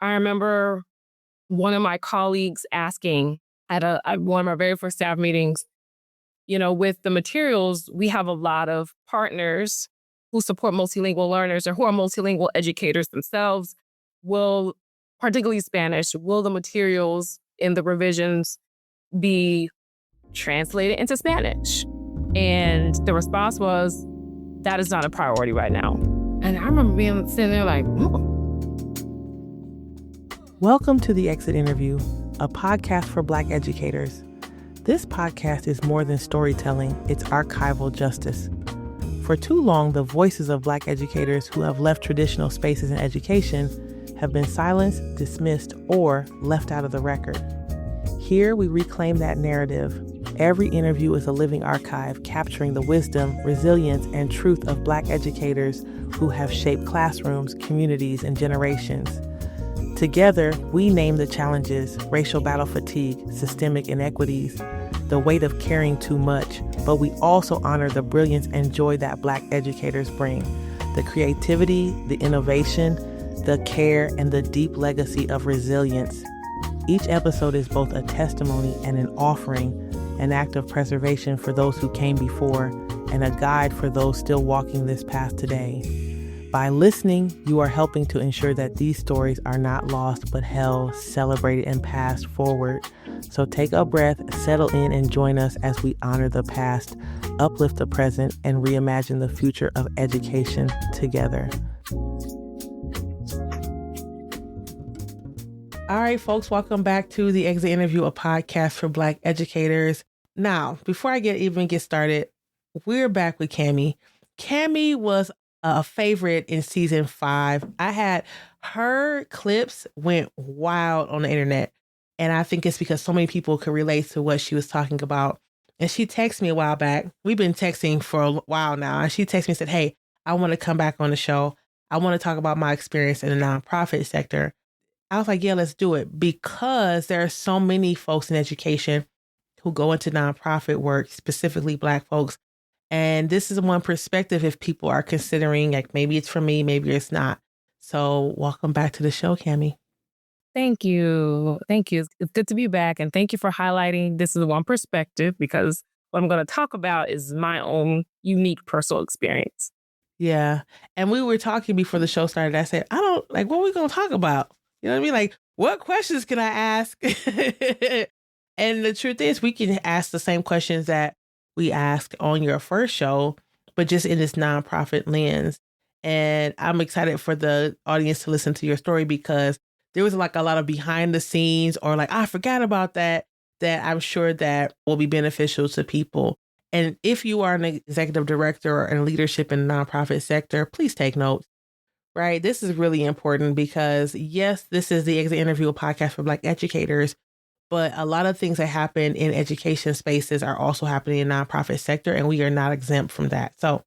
I remember one of my colleagues asking at one of my very first staff meetings, with the materials, we have a lot of partners who support multilingual learners or who are multilingual educators themselves. Will, particularly Spanish, will the materials in the revisions be translated into Spanish? And the response was, that is not a priority right now. And I remember sitting there like, Welcome to The Exit Interview, a podcast for Black educators. This podcast is more than storytelling, it's archival justice. For too long, the voices of Black educators who have left traditional spaces in education have been silenced, dismissed, or left out of the record. Here, we reclaim that narrative. Every interview is a living archive capturing the wisdom, resilience, and truth of Black educators who have shaped classrooms, communities, and generations. Together, we name the challenges: racial battle fatigue, systemic inequities, the weight of caring too much, but we also honor the brilliance and joy that Black educators bring, the creativity, the innovation, the care, and the deep legacy of resilience. Each episode is both a testimony and an offering, an act of preservation for those who came before, and a guide for those still walking this path today. By listening, you are helping to ensure that these stories are not lost, but held, celebrated, and passed forward. So take a breath, settle in, and join us as we honor the past, uplift the present, and reimagine the future of education together. All right, folks, welcome back to The Exit Interview, a podcast for Black educators. Now, before I get started, we're back with Kamye. Kamye was a favorite in season 5. I had her clips went wild on the internet. And I think it's because so many people could relate to what she was talking about. And she texted me a while back. We've been texting for a while now. And she texted me and said, hey, I want to come back on the show. I want to talk about my experience in the nonprofit sector. I was like, yeah, let's do it. Because there are so many folks in education who go into nonprofit work, specifically Black folks. And this is one perspective if people are considering, like, maybe it's for me, maybe it's not. So welcome back to the show, Kamye. Thank you. Thank you. It's good to be back. And thank you for highlighting this is one perspective, because what I'm going to talk about is my own unique personal experience. Yeah. And we were talking before the show started. I said, what are we going to talk about? You know what I mean? Like, what questions can I ask? And the truth is, we can ask the same questions that we asked on your first show, but just in this nonprofit lens. And I'm excited for the audience to listen to your story, because there was like a lot of behind the scenes, or like, I forgot about that I'm sure that will be beneficial to people. And if you are an executive director or in leadership in the nonprofit sector, please take notes, right? This is really important because, yes, this is the Exit Interview, a podcast for Black educators, but a lot of things that happen in education spaces are also happening in the nonprofit sector, and we are not exempt from that. So,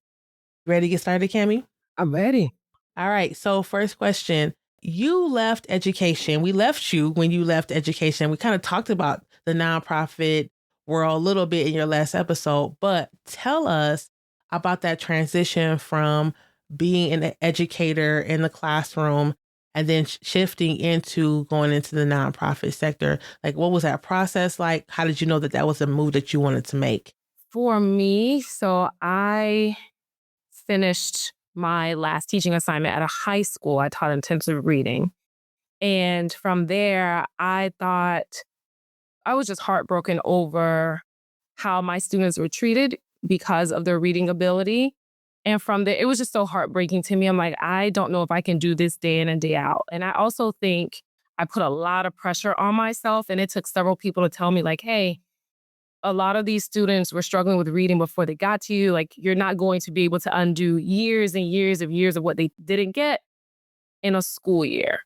ready to get started, Kamye? I'm ready. All right. So first question, you left education. We left you when you left education. We kind of talked about the nonprofit world a little bit in your last episode, but tell us about that transition from being an educator in the classroom and then shifting into going into the nonprofit sector. Like, what was that process like? How did you know that was a move that you wanted to make? For me, so I finished my last teaching assignment at a high school. I taught intensive reading. And from there, I thought I was just heartbroken over how my students were treated because of their reading ability. And from there, it was just so heartbreaking to me. I'm like, I don't know if I can do this day in and day out. And I also think I put a lot of pressure on myself. And it took several people to tell me, like, hey, a lot of these students were struggling with reading before they got to you. Like, you're not going to be able to undo years and years of what they didn't get in a school year.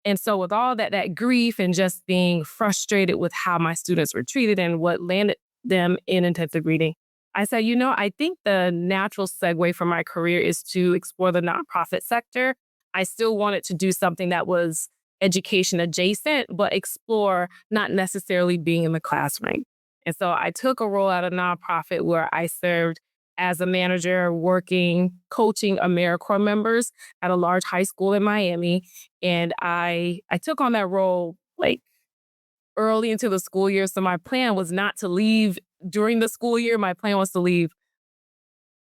And so with all that grief and just being frustrated with how my students were treated and what landed them in intensive reading, I said, I think the natural segue for my career is to explore the nonprofit sector. I still wanted to do something that was education adjacent, but explore not necessarily being in the classroom. And so I took a role at a nonprofit where I served as a manager working, coaching AmeriCorps members at a large high school in Miami. And I took on that role like early into the school year. So my plan was not to leave during the school year. My plan was to leave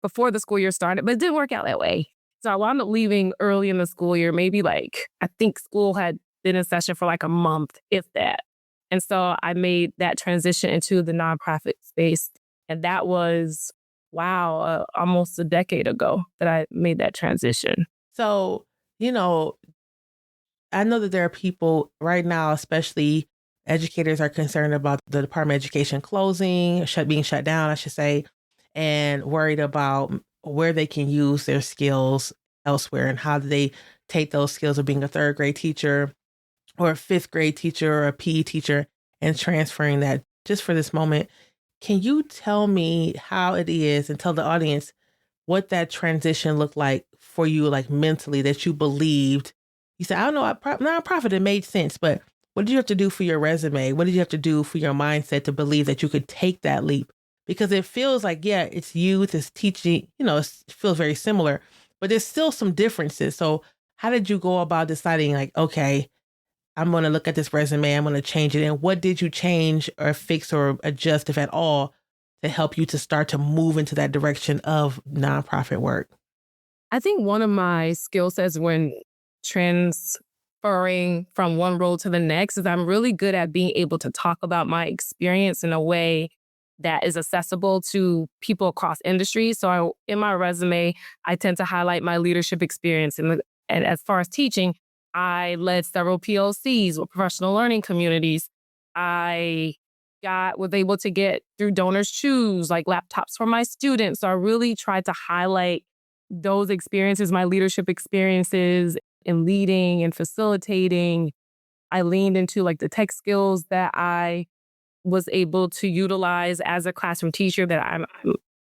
before the school year started, but it didn't work out that way. So I wound up leaving early in the school year, maybe like, I think school had been in session for like a month, if that. And so I made that transition into the nonprofit space. And that was, wow, almost a decade ago that I made that transition. So, you know, I know that there are people right now, especially educators, are concerned about the Department of Education closing, being shut down, I should say, and worried about where they can use their skills elsewhere and how do they take those skills of being a third grade teacher or a fifth grade teacher or a PE teacher and transferring that just for this moment. Can you tell me how it is and tell the audience what that transition looked like for you, like mentally, that you believed? You said, I don't know, nonprofit, it made sense, but what did you have to do for your resume? What did you have to do for your mindset to believe that you could take that leap? Because it feels like, yeah, it's youth, it's teaching, it feels very similar, but there's still some differences. So how did you go about deciding like, okay, I'm going to look at this resume, I'm going to change it. And what did you change or fix or adjust, if at all, to help you to start to move into that direction of nonprofit work? I think one of my skill sets when transferring from one role to the next is I'm really good at being able to talk about my experience in a way that is accessible to people across industries. So in my resume, I tend to highlight my leadership experience. And as far as teaching, I led several PLCs with professional learning communities. I was able to get through Donors Choose, like laptops for my students. So I really tried to highlight those experiences, my leadership experiences in leading and facilitating. I leaned into like the tech skills that I was able to utilize as a classroom teacher, that I'm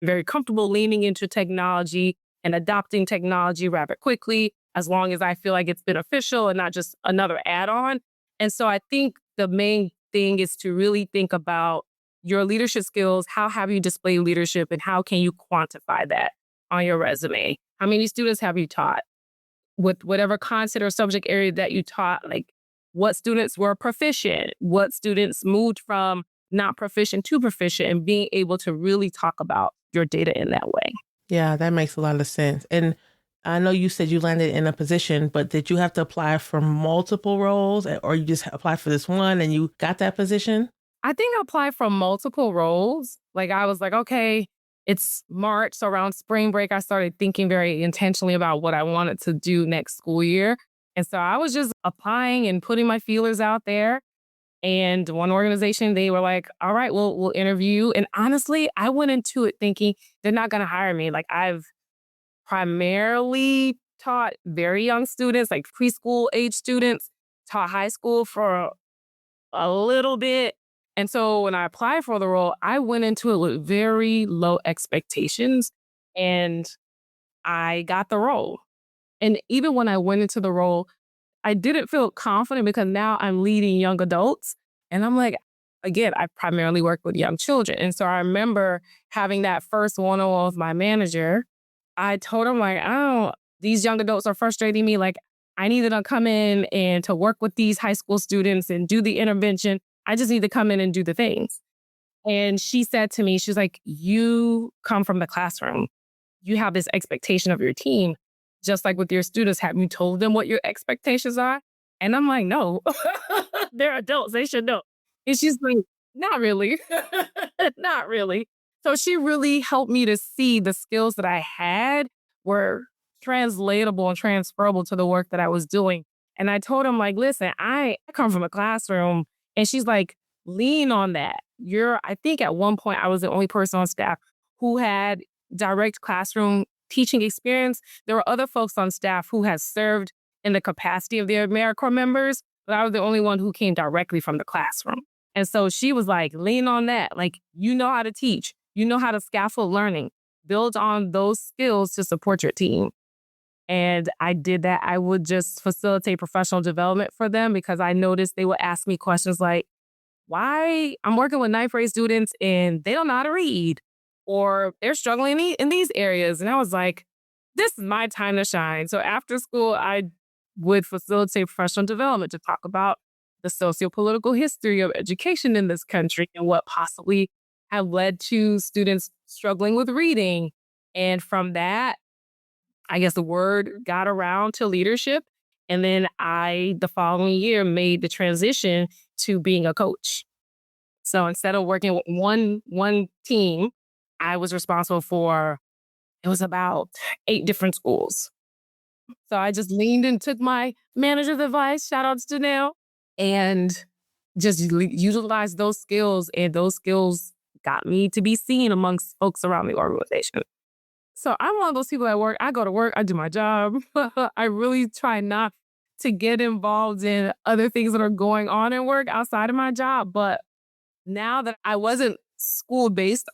very comfortable leaning into technology and adopting technology rather quickly, as long as I feel like it's beneficial and not just another add-on. And so I think the main thing is to really think about your leadership skills. How have you displayed leadership and how can you quantify that on your resume? How many students have you taught? With whatever concept or subject area that you taught, like what students were proficient, what students moved from not proficient to proficient, and being able to really talk about your data in that way. Yeah, that makes a lot of sense. And I know you said you landed in a position, but did you have to apply for multiple roles, or you just applied for this one and you got that position? I think I applied for multiple roles. Like I was like, okay, it's March. So around spring break, I started thinking very intentionally about what I wanted to do next school year. And so I was just applying and putting my feelers out there. And one organization, they were like, all right, we'll interview you. And honestly, I went into it thinking they're not going to hire me. Like I've primarily taught very young students, like preschool age students, taught high school for a little bit. And so when I applied for the role, I went into it with very low expectations and I got the role. And even when I went into the role, I didn't feel confident because now I'm leading young adults. And I'm like, again, I primarily work with young children. And so I remember having that first one-on-one with my manager. I told him like, oh, these young adults are frustrating me. Like I needed to come in and to work with these high school students and do the intervention. I just need to come in and do the things. And she said to me, she's like, you come from the classroom. You have this expectation of your team. Just like with your students, have you told them what your expectations are? And I'm like, no, they're adults. They should know. And she's like, not really. Not really. So she really helped me to see the skills that I had were translatable and transferable to the work that I was doing. And I told him, like, listen, I come from a classroom. And she's like, lean on that. I think at one point I was the only person on staff who had direct classroom teaching experience. There were other folks on staff who had served in the capacity of their AmeriCorps members, but I was the only one who came directly from the classroom. And so she was like, lean on that. Like, you know how to teach. You know how to scaffold learning. Build on those skills to support your team. And I did that. I would just facilitate professional development for them because I noticed they would ask me questions like, why I'm working with ninth grade students and they don't know how to read. or they're struggling in these areas. And I was like, this is my time to shine. So after school, I would facilitate professional development to talk about the socio-political history of education in this country and what possibly have led to students struggling with reading. And from that, I guess the word got around to leadership. And then the following year, made the transition to being a coach. So instead of working with one team, I was responsible for, it was about 8 different schools. So I just leaned and took my manager's advice, shout out to Janelle, and just utilized those skills. And those skills got me to be seen amongst folks around the organization. So I'm one of those people at work, I go to work, I do my job. I really try not to get involved in other things that are going on in work outside of my job. But now that I wasn't school-based,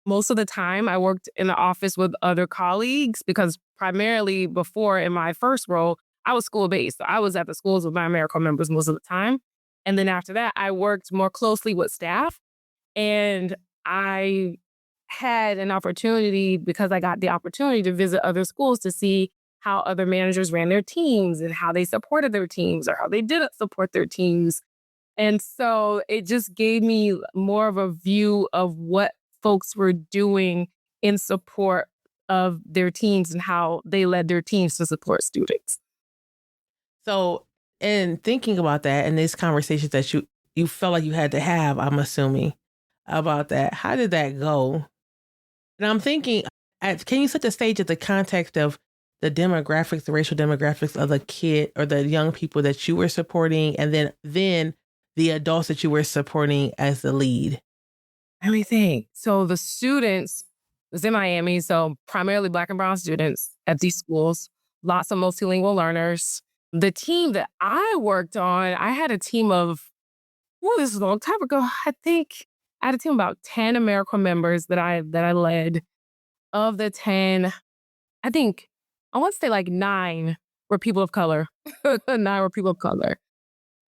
most of the time I worked in the office with other colleagues because primarily before in my first role, I was school-based. So I was at the schools with my AmeriCorps members most of the time. And then after that, I worked more closely with staff. And I had an opportunity, because I got the opportunity to visit other schools to see how other managers ran their teams and how they supported their teams or how they didn't support their teams. And so it just gave me more of a view of what folks were doing in support of their teams and how they led their teams to support students. So, in thinking about that and these conversations that you felt like you had to have, I'm assuming, about that, how did that go? And I'm thinking, can you set the stage at the context of the demographics, the racial demographics of the kid or the young people that you were supporting, and then the adults that you were supporting as the lead? Let me think. So the students was in Miami, so primarily Black and brown students at these schools, lots of multilingual learners. The team that I worked on, I had a team of, well, this is a long time ago. I think I had a team of about 10 AmeriCorps members that I led. Of the 10, I think I want to say like 9 were people of color. 9 were people of color.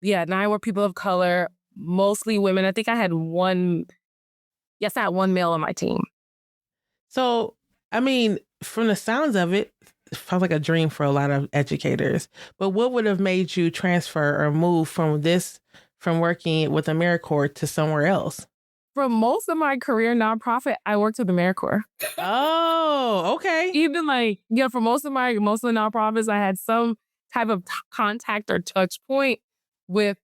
Yeah, 9 were people of color, mostly women. I think I had one male on my team. So, I mean, from the sounds of it, it sounds like a dream for a lot of educators. But what would have made you transfer or move from working with AmeriCorps to somewhere else? For most of my career nonprofit, I worked with AmeriCorps. Oh, okay. Even for most of the nonprofits, I had some type of contact or touch point with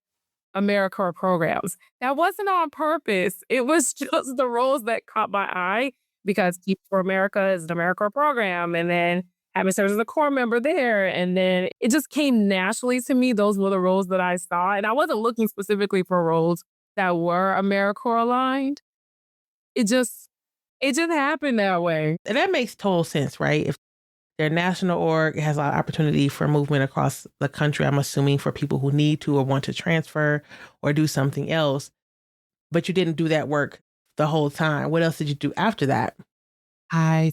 AmeriCorps programs. That wasn't on purpose. It was just the roles that caught my eye because Keep for America is an AmeriCorps program, and then having served as a core member there, and then it just came naturally to me. Those were the roles that I saw, and I wasn't looking specifically for roles that were AmeriCorps aligned. It just happened that way. And that makes total sense, right? If their national org has a lot of opportunity for movement across the country, I'm assuming for people who need to or want to transfer or do something else, but you didn't do that work the whole time. What else did you do after that?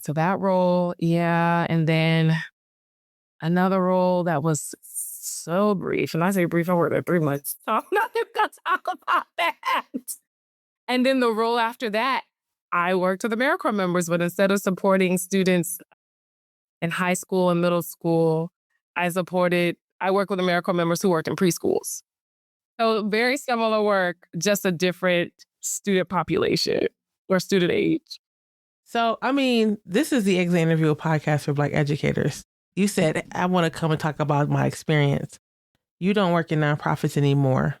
So that role, yeah. And then another role that was so brief. And I say brief, I worked there 3 months. So I'm not even going to talk about that. And then the role after that, I worked with AmeriCorps members, but instead of supporting students in high school and middle school, I worked with AmeriCorps members who worked in preschools. So very similar work, just a different student population or student age. So, I mean, this is the Exit Interview, a podcast for Black educators. You said, I want to come and talk about my experience. You don't work in nonprofits anymore.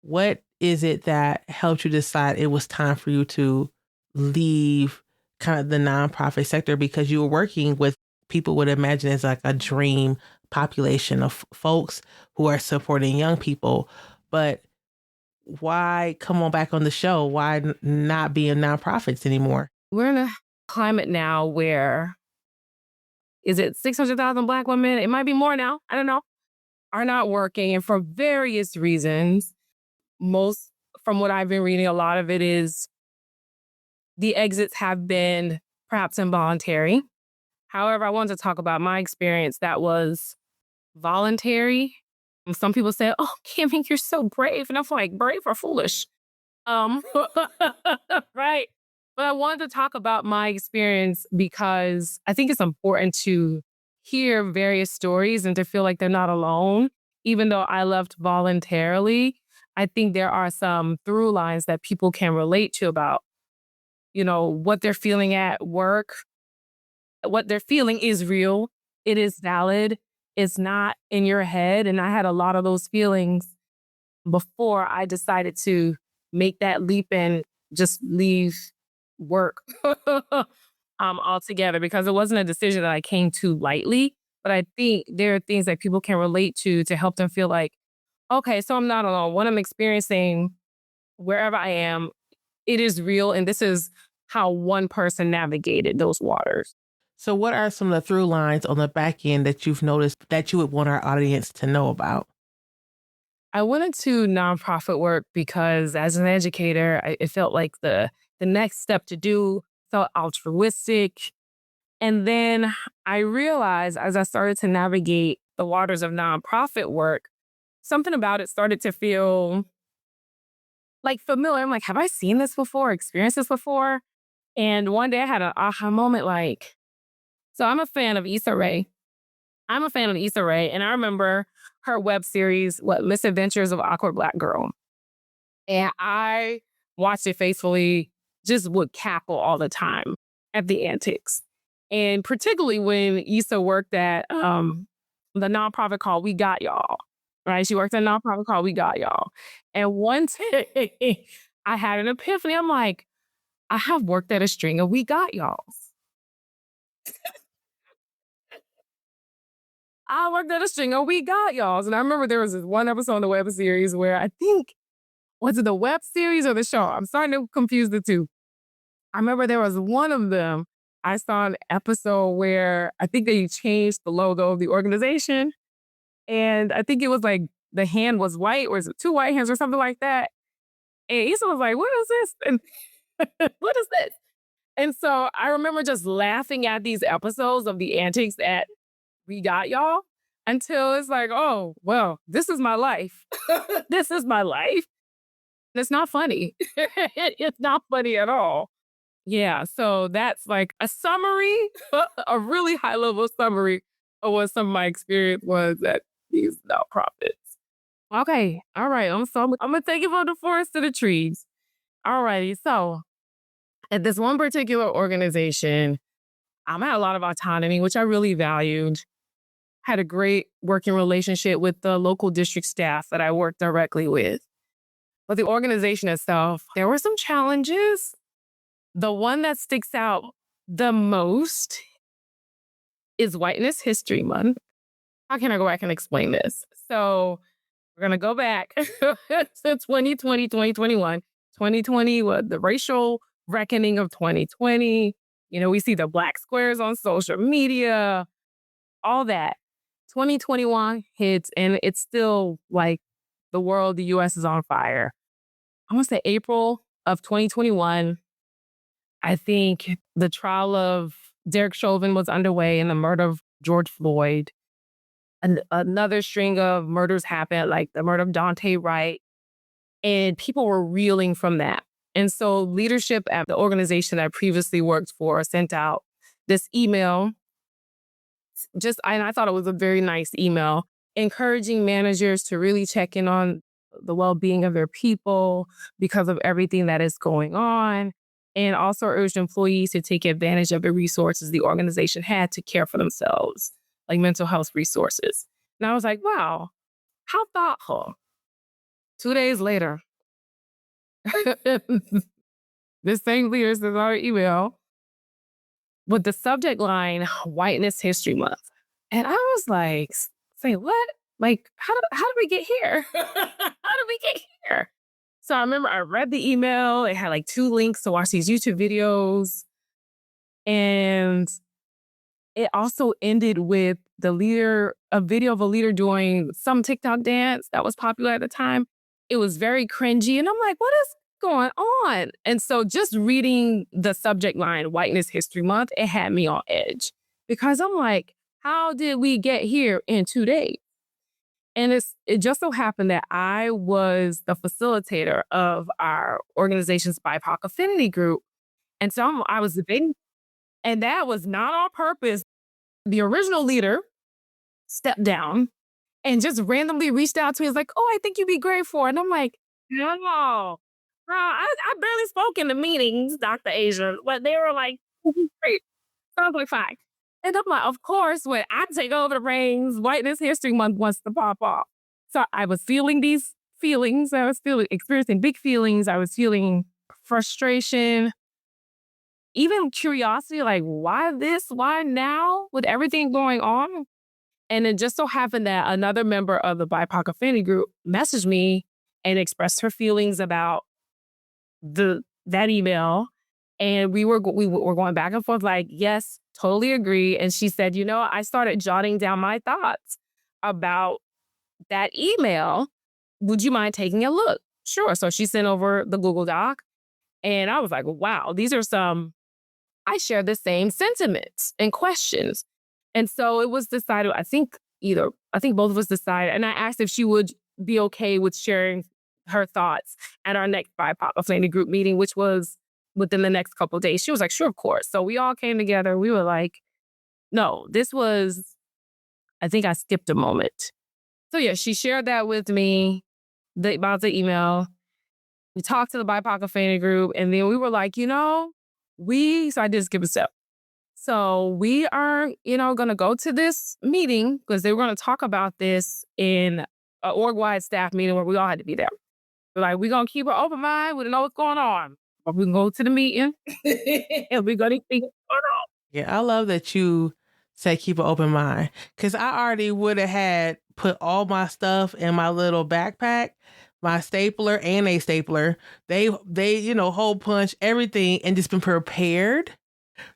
What is it that helped you decide it was time for you to leave kind of the nonprofit sector? Because you were working with people would imagine as like a dream population of folks who are supporting young people. But why come on back on the show? Why not be in nonprofits anymore? We're in a climate now where, is it 600,000 Black women? It might be more now. I don't know. Are not working. And for various reasons, most from what I've been reading, a lot of it is the exits have been perhaps involuntary. However, I wanted to talk about my experience that was voluntary. And some people say, oh, Kamye, you're so brave. And I'm like, brave or foolish? Right? But I wanted to talk about my experience because I think it's important to hear various stories and to feel like they're not alone. Even though I left voluntarily, I think there are some through lines that people can relate to about, what they're feeling at work. What they're feeling is real. It is valid. It's not in your head. And I had a lot of those feelings before I decided to make that leap and just leave work altogether, because it wasn't a decision that I came to lightly. But I think there are things that people can relate to help them feel like, okay, so I'm not alone. What I'm experiencing wherever I am, it is real. And this is how one person navigated those waters. So, what are some of the through lines on the back end that you've noticed that you would want our audience to know about? I went into nonprofit work because as an educator, it felt like the next step to do, felt altruistic. And then I realized as I started to navigate the waters of nonprofit work, something about it started to feel like familiar. I'm like, have I seen this before, experienced this before? And one day I had an aha moment like, so I'm a fan of Issa Rae. I'm a fan of Issa Rae. And I remember her web series, Misadventures of Awkward Black Girl. And I watched it faithfully, just would cackle all the time at the antics. And particularly when Issa worked at the nonprofit called We Got Y'all, right? She worked at a nonprofit called We Got Y'all. And one day I had an epiphany. I'm like, I have worked at a string of We Got Y'alls. I worked at a string of We Got Y'alls. And I remember there was this one episode in the web series where I think, was it the web series or the show? I'm starting to confuse the two. I remember there was one of them, I saw an episode where I think they changed the logo of the organization. And I think it was like the hand was white, or is it two white hands or something like that? And Issa was like, what is this? And what is this? And so I remember just laughing at these episodes of the antics at We Got Y'all until it's like, oh, well, this is my life. This is my life. It's not funny. It's not funny at all. Yeah, so that's like a summary, a really high level summary of what some of my experience was at these nonprofits. Okay, all right. I'm gonna take you from the forest to the trees. All righty. So at this one particular organization, I had a lot of autonomy, which I really valued. Had a great working relationship with the local district staff that I worked directly with. But the organization itself, there were some challenges. The one that sticks out the most is Whiteness History Month. How can I go back and explain this? So we're going to go back to 2020, 2021. 2020, the racial reckoning of 2020. We see the black squares on social media, all that. 2021 hits, and it's still like the world, the US is on fire. I want to say April of 2021. I think the trial of Derek Chauvin was underway in the murder of George Floyd. And another string of murders happened, like the murder of Dante Wright. And people were reeling from that. And so leadership at the organization I previously worked for sent out this email. And I thought it was a very nice email, encouraging managers to really check in on the well-being of their people because of everything that is going on. And also urged employees to take advantage of the resources the organization had to care for themselves, like mental health resources. And I was like, wow, how thoughtful. 2 days later, this same leader sends out an email with the subject line, Whiteness History Month. And I was like, say what? Like, how did we get here? How did we get here? So I remember I read the email. It had like 2 links to watch these YouTube videos. And it also ended with a video of a leader doing some TikTok dance that was popular at the time. It was very cringy. And I'm like, what is going on? And so just reading the subject line, Whiteness History Month, it had me on edge. Because I'm like, how did we get here in 2 days? And it just so happened that I was the facilitator of our organization's BIPOC affinity group. And so I was debating, and that was not on purpose. The original leader stepped down and just randomly reached out to me. He's like, "Oh, I think you'd be great for it." And I'm like, "No, girl, I barely spoke in the meetings, Dr. Asia." But they were like, "Great." So I was like, "Fine." And I'm like, of course, when I take over the reins, Whiteness History Month wants to pop off. So I was feeling these feelings. I was experiencing big feelings. I was feeling frustration, even curiosity, like, why this? Why now? With everything going on? And it just so happened that another member of the BIPOC affinity group messaged me and expressed her feelings about that email. And we were going back and forth, like, yes, totally agree. And she said, I started jotting down my thoughts about that email. Would you mind taking a look? Sure. So she sent over the Google Doc. And I was like, wow, these are I share the same sentiments and questions. And so it was decided, I think both of us decided, and I asked if she would be okay with sharing her thoughts at our next BIPOC affinity group meeting, which was within the next couple of days. She was like, sure, of course. So we all came together. We were like, no, I think I skipped a moment. So yeah, she shared that with me about the email. We talked to the BIPOC affinity group, and then we were like, so I did skip a step. So we are, going to go to this meeting because they were going to talk about this in an org-wide staff meeting where we all had to be there. We're like, we're going to keep an open mind. We don't know what's going on. But we can go to the meeting and we're going to think what's going on. Yeah, I love that you say keep an open mind, because I already would have had put all my stuff in my little backpack, my stapler and a stapler. They hole punch everything and just been prepared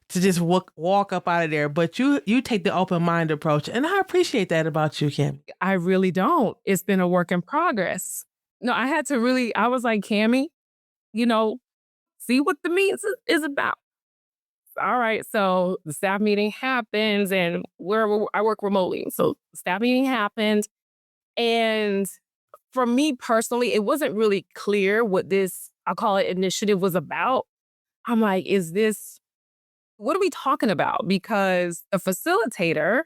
to just walk up out of there. But you take the open mind approach, and I appreciate that about you, Kim. I really don't. It's been a work in progress. No, I was like, Cammie, see what the meeting is about. All right, so the staff meeting happens, and I work remotely. So the staff meeting happened, and for me personally, it wasn't really clear what this, I'll call it, initiative was about. I'm like, what are we talking about? Because the facilitator,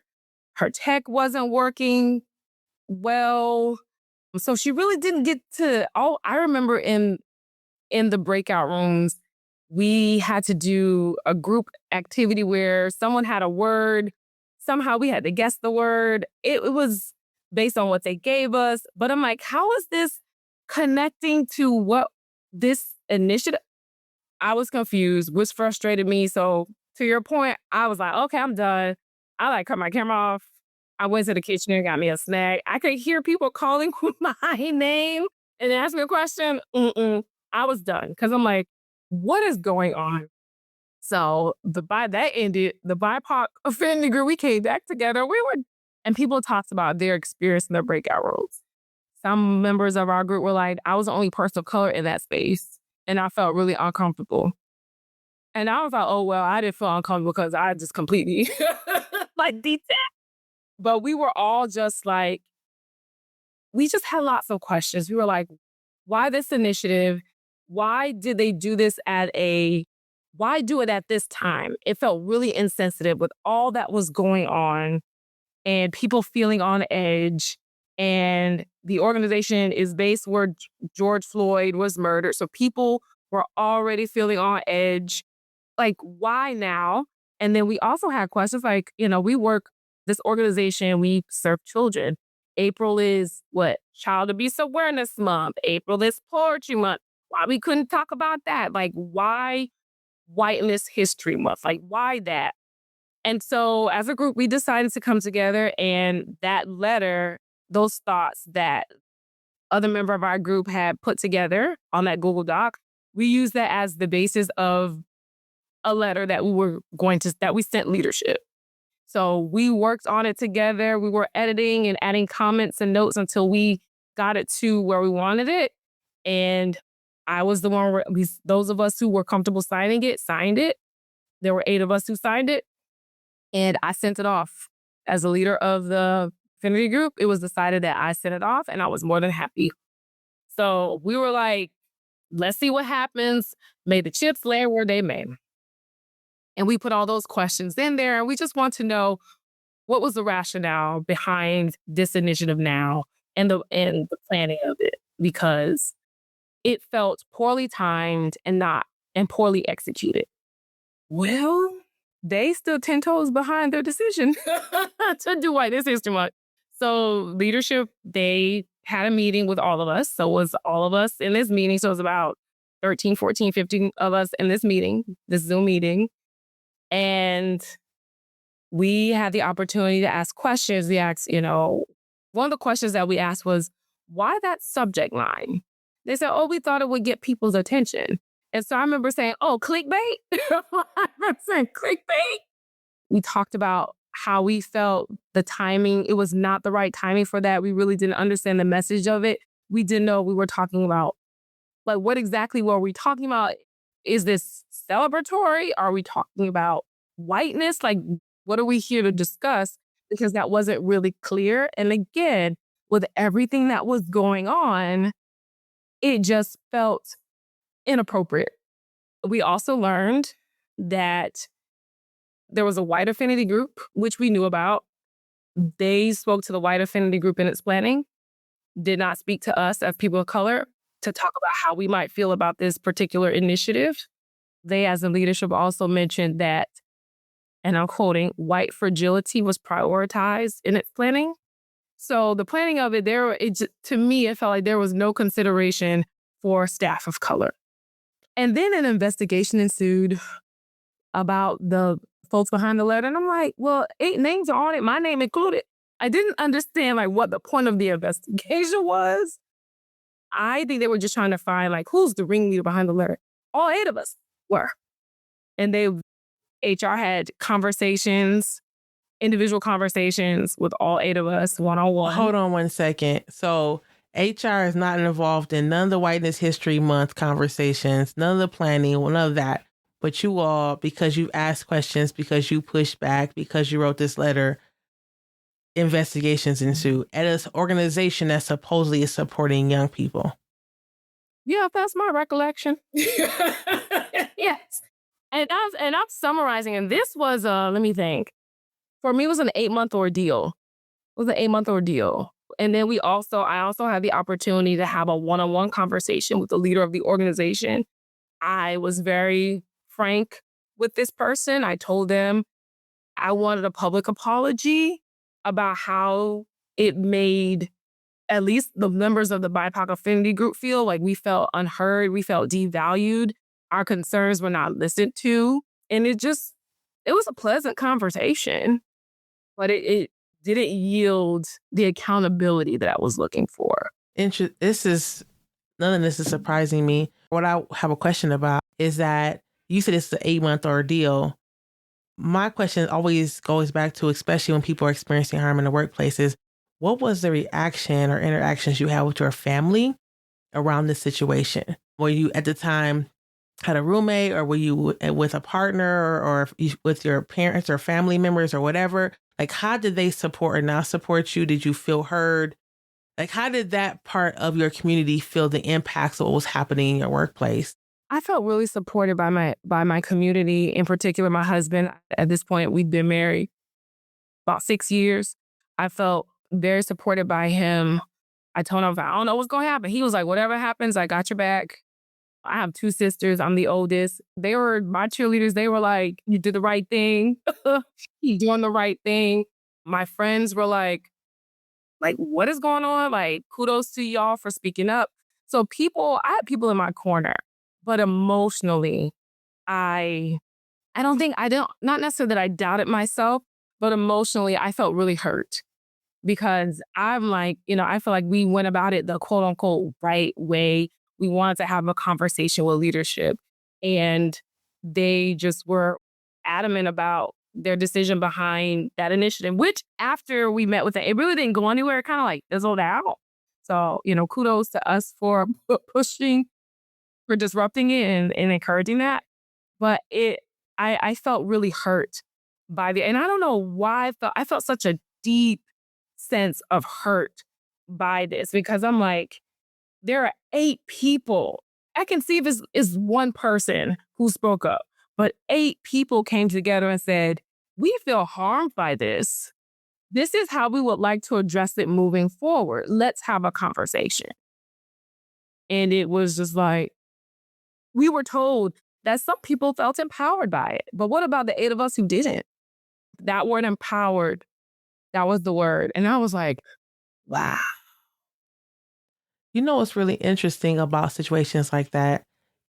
her tech wasn't working well. So she really didn't get to, I remember in the breakout rooms, we had to do a group activity where someone had a word. Somehow we had to guess the word. It was based on what they gave us. But I'm like, how is this connecting to what this initiative? I was confused, which frustrated me. So to your point, I was like, okay, I'm done. I cut my camera off. I went to the kitchen and got me a snack. I could hear people calling my name and ask me a question. I was done because I'm like, what is going on? So by that ended, the BIPOC affinity group, we came back together. And people talked about their experience in their breakout rooms. Some members of our group were like, I was the only person of color in that space. And I felt really uncomfortable. And I was like, oh, well, I didn't feel uncomfortable because I just completely detached. But we were all just like, we just had lots of questions. We were like, why this initiative? Why did they do this why do it at this time? It felt really insensitive with all that was going on and people feeling on edge. And the organization is based where George Floyd was murdered. So people were already feeling on edge. Like, why now? And then we also had questions like, we work this organization, we serve children. April is what? Child Abuse Awareness Month. April is Poetry Month. Why we couldn't talk about that? Like, why Whiteness History Month? Like, why that? And so as a group, we decided to come together, and that letter, those thoughts that other member of our group had put together on that Google Doc, we used that as the basis of a letter that we sent leadership. So we worked on it together. We were editing and adding comments and notes until we got it to where we wanted it. And I was the one where those of us who were comfortable signing it, signed it. There were 8 of us who signed it. And I sent it off. As a leader of the affinity group, it was decided that I sent it off, and I was more than happy. So we were like, let's see what happens. May the chips lay where they may. And we put all those questions in there. And we just want to know what was the rationale behind this initiative now and the planning of it, because it felt poorly timed and poorly executed. Well, they still 10 toes behind their decision to do White History Month. So leadership, they had a meeting with all of us. So it was all of us in this meeting. So it was about 13, 14, 15 of us in this meeting, this Zoom meeting. And we had the opportunity to ask questions. We asked, one of the questions that we asked was, why that subject line? They said, oh, we thought it would get people's attention. And so I remember saying, oh, clickbait? I remember saying clickbait. We talked about how we felt the timing. It was not the right timing for that. We really didn't understand the message of it. We didn't know what we were talking about. Like, what exactly were we talking about? Is this celebratory? Are we talking about whiteness? Like, what are we here to discuss? Because that wasn't really clear. And again, with everything that was going on, it just felt inappropriate. We also learned that there was a white affinity group, which we knew about. They spoke to the white affinity group in its planning, did not speak to us as people of color to talk about how we might feel about this particular initiative. They, as a leadership, also mentioned that, and I'm quoting, white fragility was prioritized in its planning. So the planning of it, to me, it felt like there was no consideration for staff of color. And then an investigation ensued about the folks behind the letter. And I'm like, well, 8 names are on it, my name included. I didn't understand what the point of the investigation was. I think they were just trying to find who's the ringleader behind the letter. All 8 of us were. And HR had individual conversations with all 8 of us one-on-one. Hold on one second. So HR is not involved in none of the Whiteness History Month conversations, none of the planning, none of that. But you all, because you asked questions, because you pushed back, because you wrote this letter, investigations ensue at an organization that supposedly is supporting young people. Yeah, that's my recollection. Yes. And I'm summarizing, and this was, let me think. For me, it was an 8-month ordeal. And then I also had the opportunity to have a one-on-one conversation with the leader of the organization. I was very frank with this person. I told them I wanted a public apology about how it made at least the members of the BIPOC affinity group feel like we felt unheard, we felt devalued, our concerns were not listened to. And it was a pleasant conversation, but it didn't yield the accountability that I was looking for. None of this is surprising me. What I have a question about is that you said it's an 8-month ordeal. My question always goes back to, especially when people are experiencing harm in the workplaces, what was the reaction or interactions you had with your family around this situation? Were you at the time had a roommate, or were you with a partner, or with your parents or family members or whatever? How did they support or not support you? Did you feel heard? How did that part of your community feel the impacts of what was happening in your workplace? I felt really supported by my community, in particular my husband. At this point, we'd been married about 6 years. I felt very supported by him. I told him, I don't know what's going to happen. He was like, whatever happens, I got your back. I have 2 sisters. I'm the oldest. They were my cheerleaders. They were like, you did the right thing. You're doing the right thing. My friends were like, what is going on? Kudos to y'all for speaking up. So I had people in my corner, but emotionally, not necessarily that I doubted myself, but emotionally, I felt really hurt because I'm I feel like we went about it the quote unquote right way. We wanted to have a conversation with leadership, and they just were adamant about their decision behind that initiative, which after we met with it really didn't go anywhere. It kind of fizzled out. So, kudos to us for pushing, for disrupting it and encouraging that. But I felt really hurt by and I don't know why I felt such a deep sense of hurt by this, because I'm like, there are 8 people I can see if it's one person who spoke up, but 8 people came together and said, we feel harmed by this. This is how we would like to address it moving forward. Let's have a conversation. And it was just like, we were told that some people felt empowered by it. But what about the 8 of us who didn't? That word empowered, that was the word. And I was like, wow. You know what's really interesting about situations like that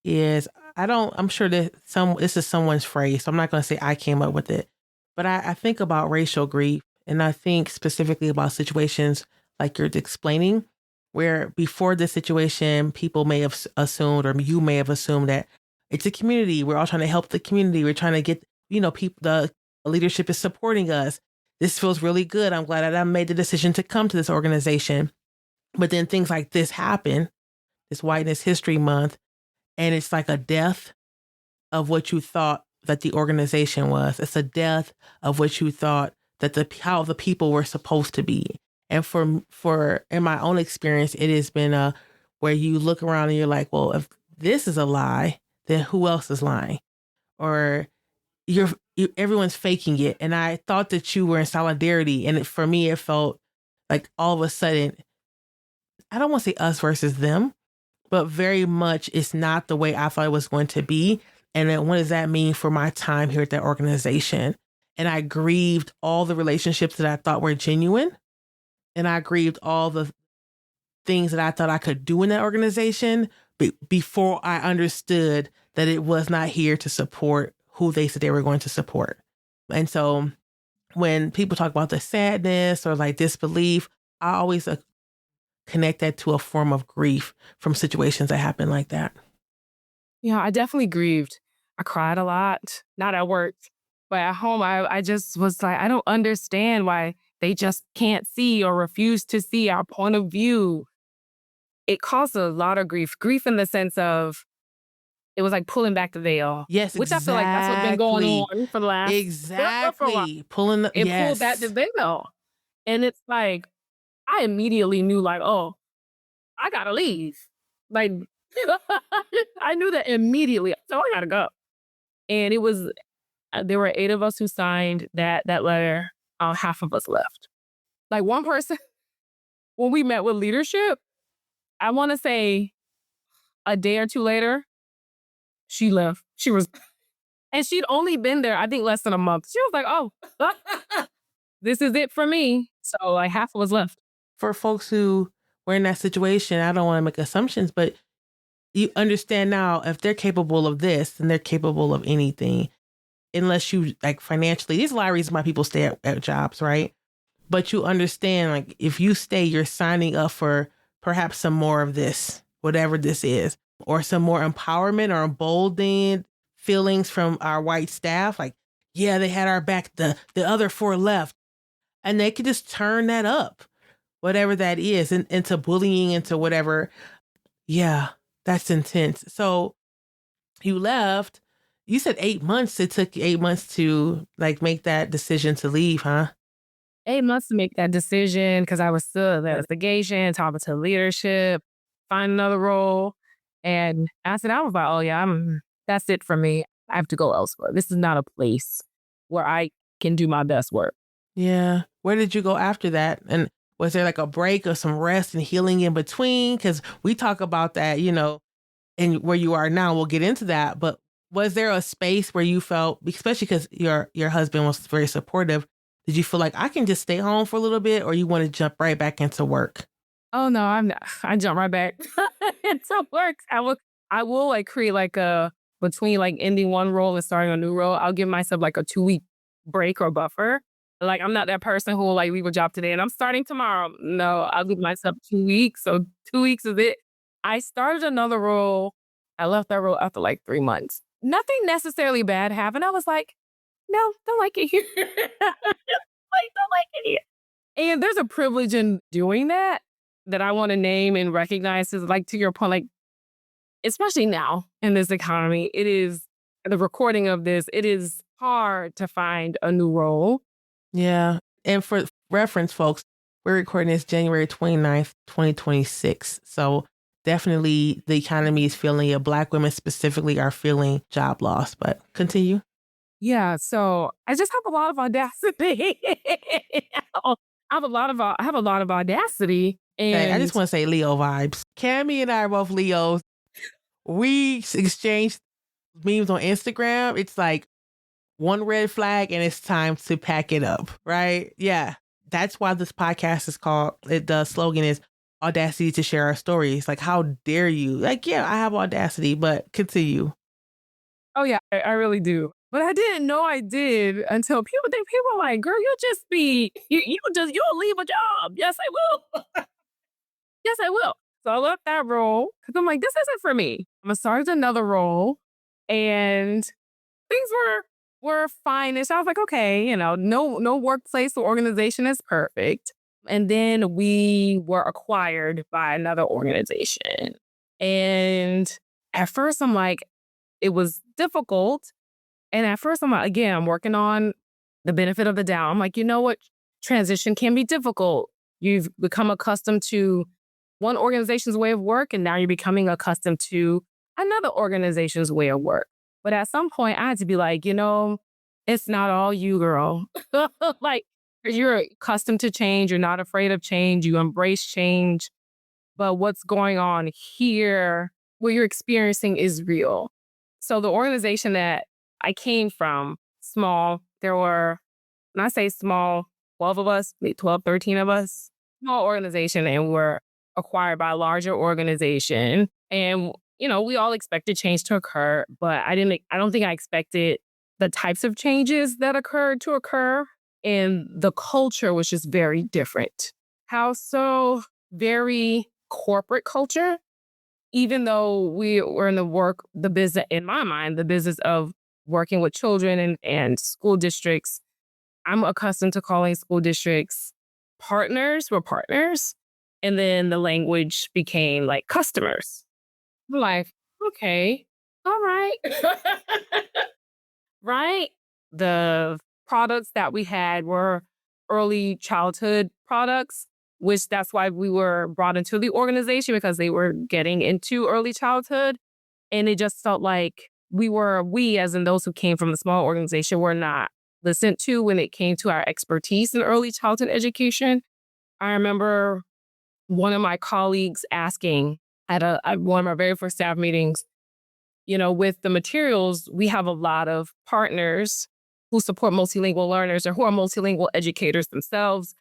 is I'm sure that this is someone's phrase, so I'm not going to say I came up with it, but I think about racial grief, and I think specifically about situations like you're explaining, where before this situation, people may have assumed, or you may have assumed, that it's a community. We're all trying to help the community. We're trying to get, people, the leadership is supporting us. This feels really good. I'm glad that I made the decision to come to this organization. But then things like this happen, this Whiteness History Month, and it's like a death of what you thought that the organization was. It's a death of what you thought that how the people were supposed to be. And for in my own experience, it has been where you look around and you're like, well, if this is a lie, then who else is lying? Or everyone's faking it. And I thought that you were in solidarity. And for me, it felt like all of a sudden, I don't want to say us versus them, but very much it's not the way I thought it was going to be. And then what does that mean for my time here at that organization? And I grieved all the relationships that I thought were genuine. And I grieved all the things that I thought I could do in that organization before I understood that it was not here to support who they said they were going to support. And so when people talk about the sadness or like disbelief, I always connect that to a form of grief from situations that happen like that. Yeah, I definitely grieved. I cried a lot, not at work, but at home, I just was like, I don't understand why they just can't see or refuse to see our point of view. It caused a lot of grief in the sense of it was like pulling back the veil. Yes, which I feel like that's what's been going on for the last for a while. Exactly. Pulled back the veil. And it's like, I immediately knew like, oh, I gotta leave. Like, I knew that immediately. So I gotta go. And it was, there were 8 of us who signed that letter. Half of us left. Like one person, when we met with leadership, I want to say a day or two later, she left. And she'd only been there, I think, less than a month. She was like, oh, this is it for me. So like half of us left. For folks who were in that situation, I don't want to make assumptions, but you understand now, if they're capable of this, then they're capable of anything. Unless you, like, financially, there's a lot of reasons why people stay at jobs, right? But you understand, like, if you stay, you're signing up for perhaps some more of this, whatever this is, or some more empowerment or emboldened feelings from our white staff. Like, yeah, they had our back, the other 4 left. And they could just turn that up, whatever that is, into bullying, into whatever. Yeah, that's intense. So you left. You said 8 months. It took 8 months to like make that decision to leave, huh? 8 months to make that decision because I was still in the investigation, talking to leadership, find another role. And after that, I was like, oh yeah, that's it for me. I have to go elsewhere. This is not a place where I can do my best work. Yeah. Where did you go after that? And was there like a break or some rest and healing in between? Because we talk about that, and where you are now, we'll get into that. But was there a space where you felt, especially because your husband was very supportive, did you feel like I can just stay home for a little bit, or you want to jump right back into work? Oh no, I'm not. I jump right back into work. I will like create like a, between like ending one role and starting a new role, I'll give myself like a 2-week break or buffer. Like I'm not that person who will like leave a job today and I'm starting tomorrow. No, I'll give myself 2 weeks. So 2 weeks is it. I started another role. I left that role after like 3 months. Nothing necessarily bad happened. I was like, no, don't like it here. Like, don't like it here. And there's a privilege in doing that I want to name and recognize. Is like, to your point, like, especially now in this economy, it is, the recording of this, it is hard to find a new role. Yeah. And for reference, folks, we're recording this January 29th, 2026. So definitely the economy is feeling it. Black women specifically are feeling job loss, but continue. Yeah, so I just have a lot of audacity. I have a lot of audacity, Okay, I and just want to say Leo vibes. Kamye and I are both Leos. We exchange memes on Instagram. It's like one red flag and it's time to pack it up, right? Yeah. That's why this podcast is called, the slogan is audacity to share our stories. Like, how dare you? Like, yeah, I have audacity, but continue. oh yeah, I really do. But I didn't know I did until people were like, "Girl, you'll leave a job." Yes, I will. Yes, I will. So I left that role because I'm like, this isn't for me. I'm gonna start another role, and things were fine. And so I was like, okay, no workplace or organization is perfect. And then we were acquired by another organization. And at first I'm like, it was difficult. And at first I'm like, again, I'm working on the benefit of the doubt. I'm like, you know what? Transition can be difficult. You've become accustomed to one organization's way of work, and now you're becoming accustomed to another organization's way of work. But at some point, I had to be like, it's not all you, girl. Like, you're accustomed to change. You're not afraid of change. You embrace change. But what's going on here, what you're experiencing is real. So the organization that I came from, small, there were, when I say small, 12 of us, maybe 12, 13 of us, small organization, and we were acquired by a larger organization. And, we all expected change to occur, but I don't think I expected the types of changes that occurred to occur. And the culture was just very different. How so? Very corporate culture, even though we were in the business, in my mind, the business of working with children and school districts. I'm accustomed to calling school districts partners. We're partners. And then the language became like customers. I'm like, okay, all right. Right? The products that we had were early childhood products, which that's why we were brought into the organization, because they were getting into early childhood. And it just felt like we, as in those who came from the small organization, were not listened to when it came to our expertise in early childhood education. I remember one of my colleagues asking at one of our very first staff meetings, with the materials, we have a lot of partners who support multilingual learners or who are multilingual educators themselves.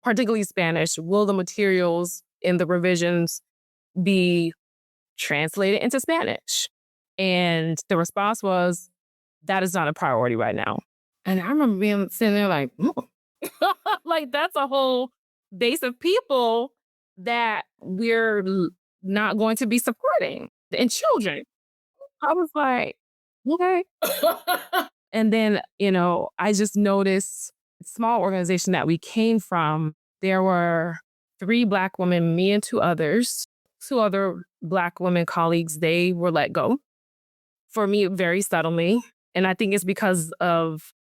Particularly Spanish, will the materials in the revisions be translated into Spanish? And the response was, that is not a priority right now. And I remember sitting there like, like, that's a whole base of people that we're not going to be supporting, and children. I was like, okay. And then, I just noticed small organization that we came from, there were 3 Black women, me and 2 others. 2 other Black women colleagues, they were let go. For me, very suddenly. And I think it's because of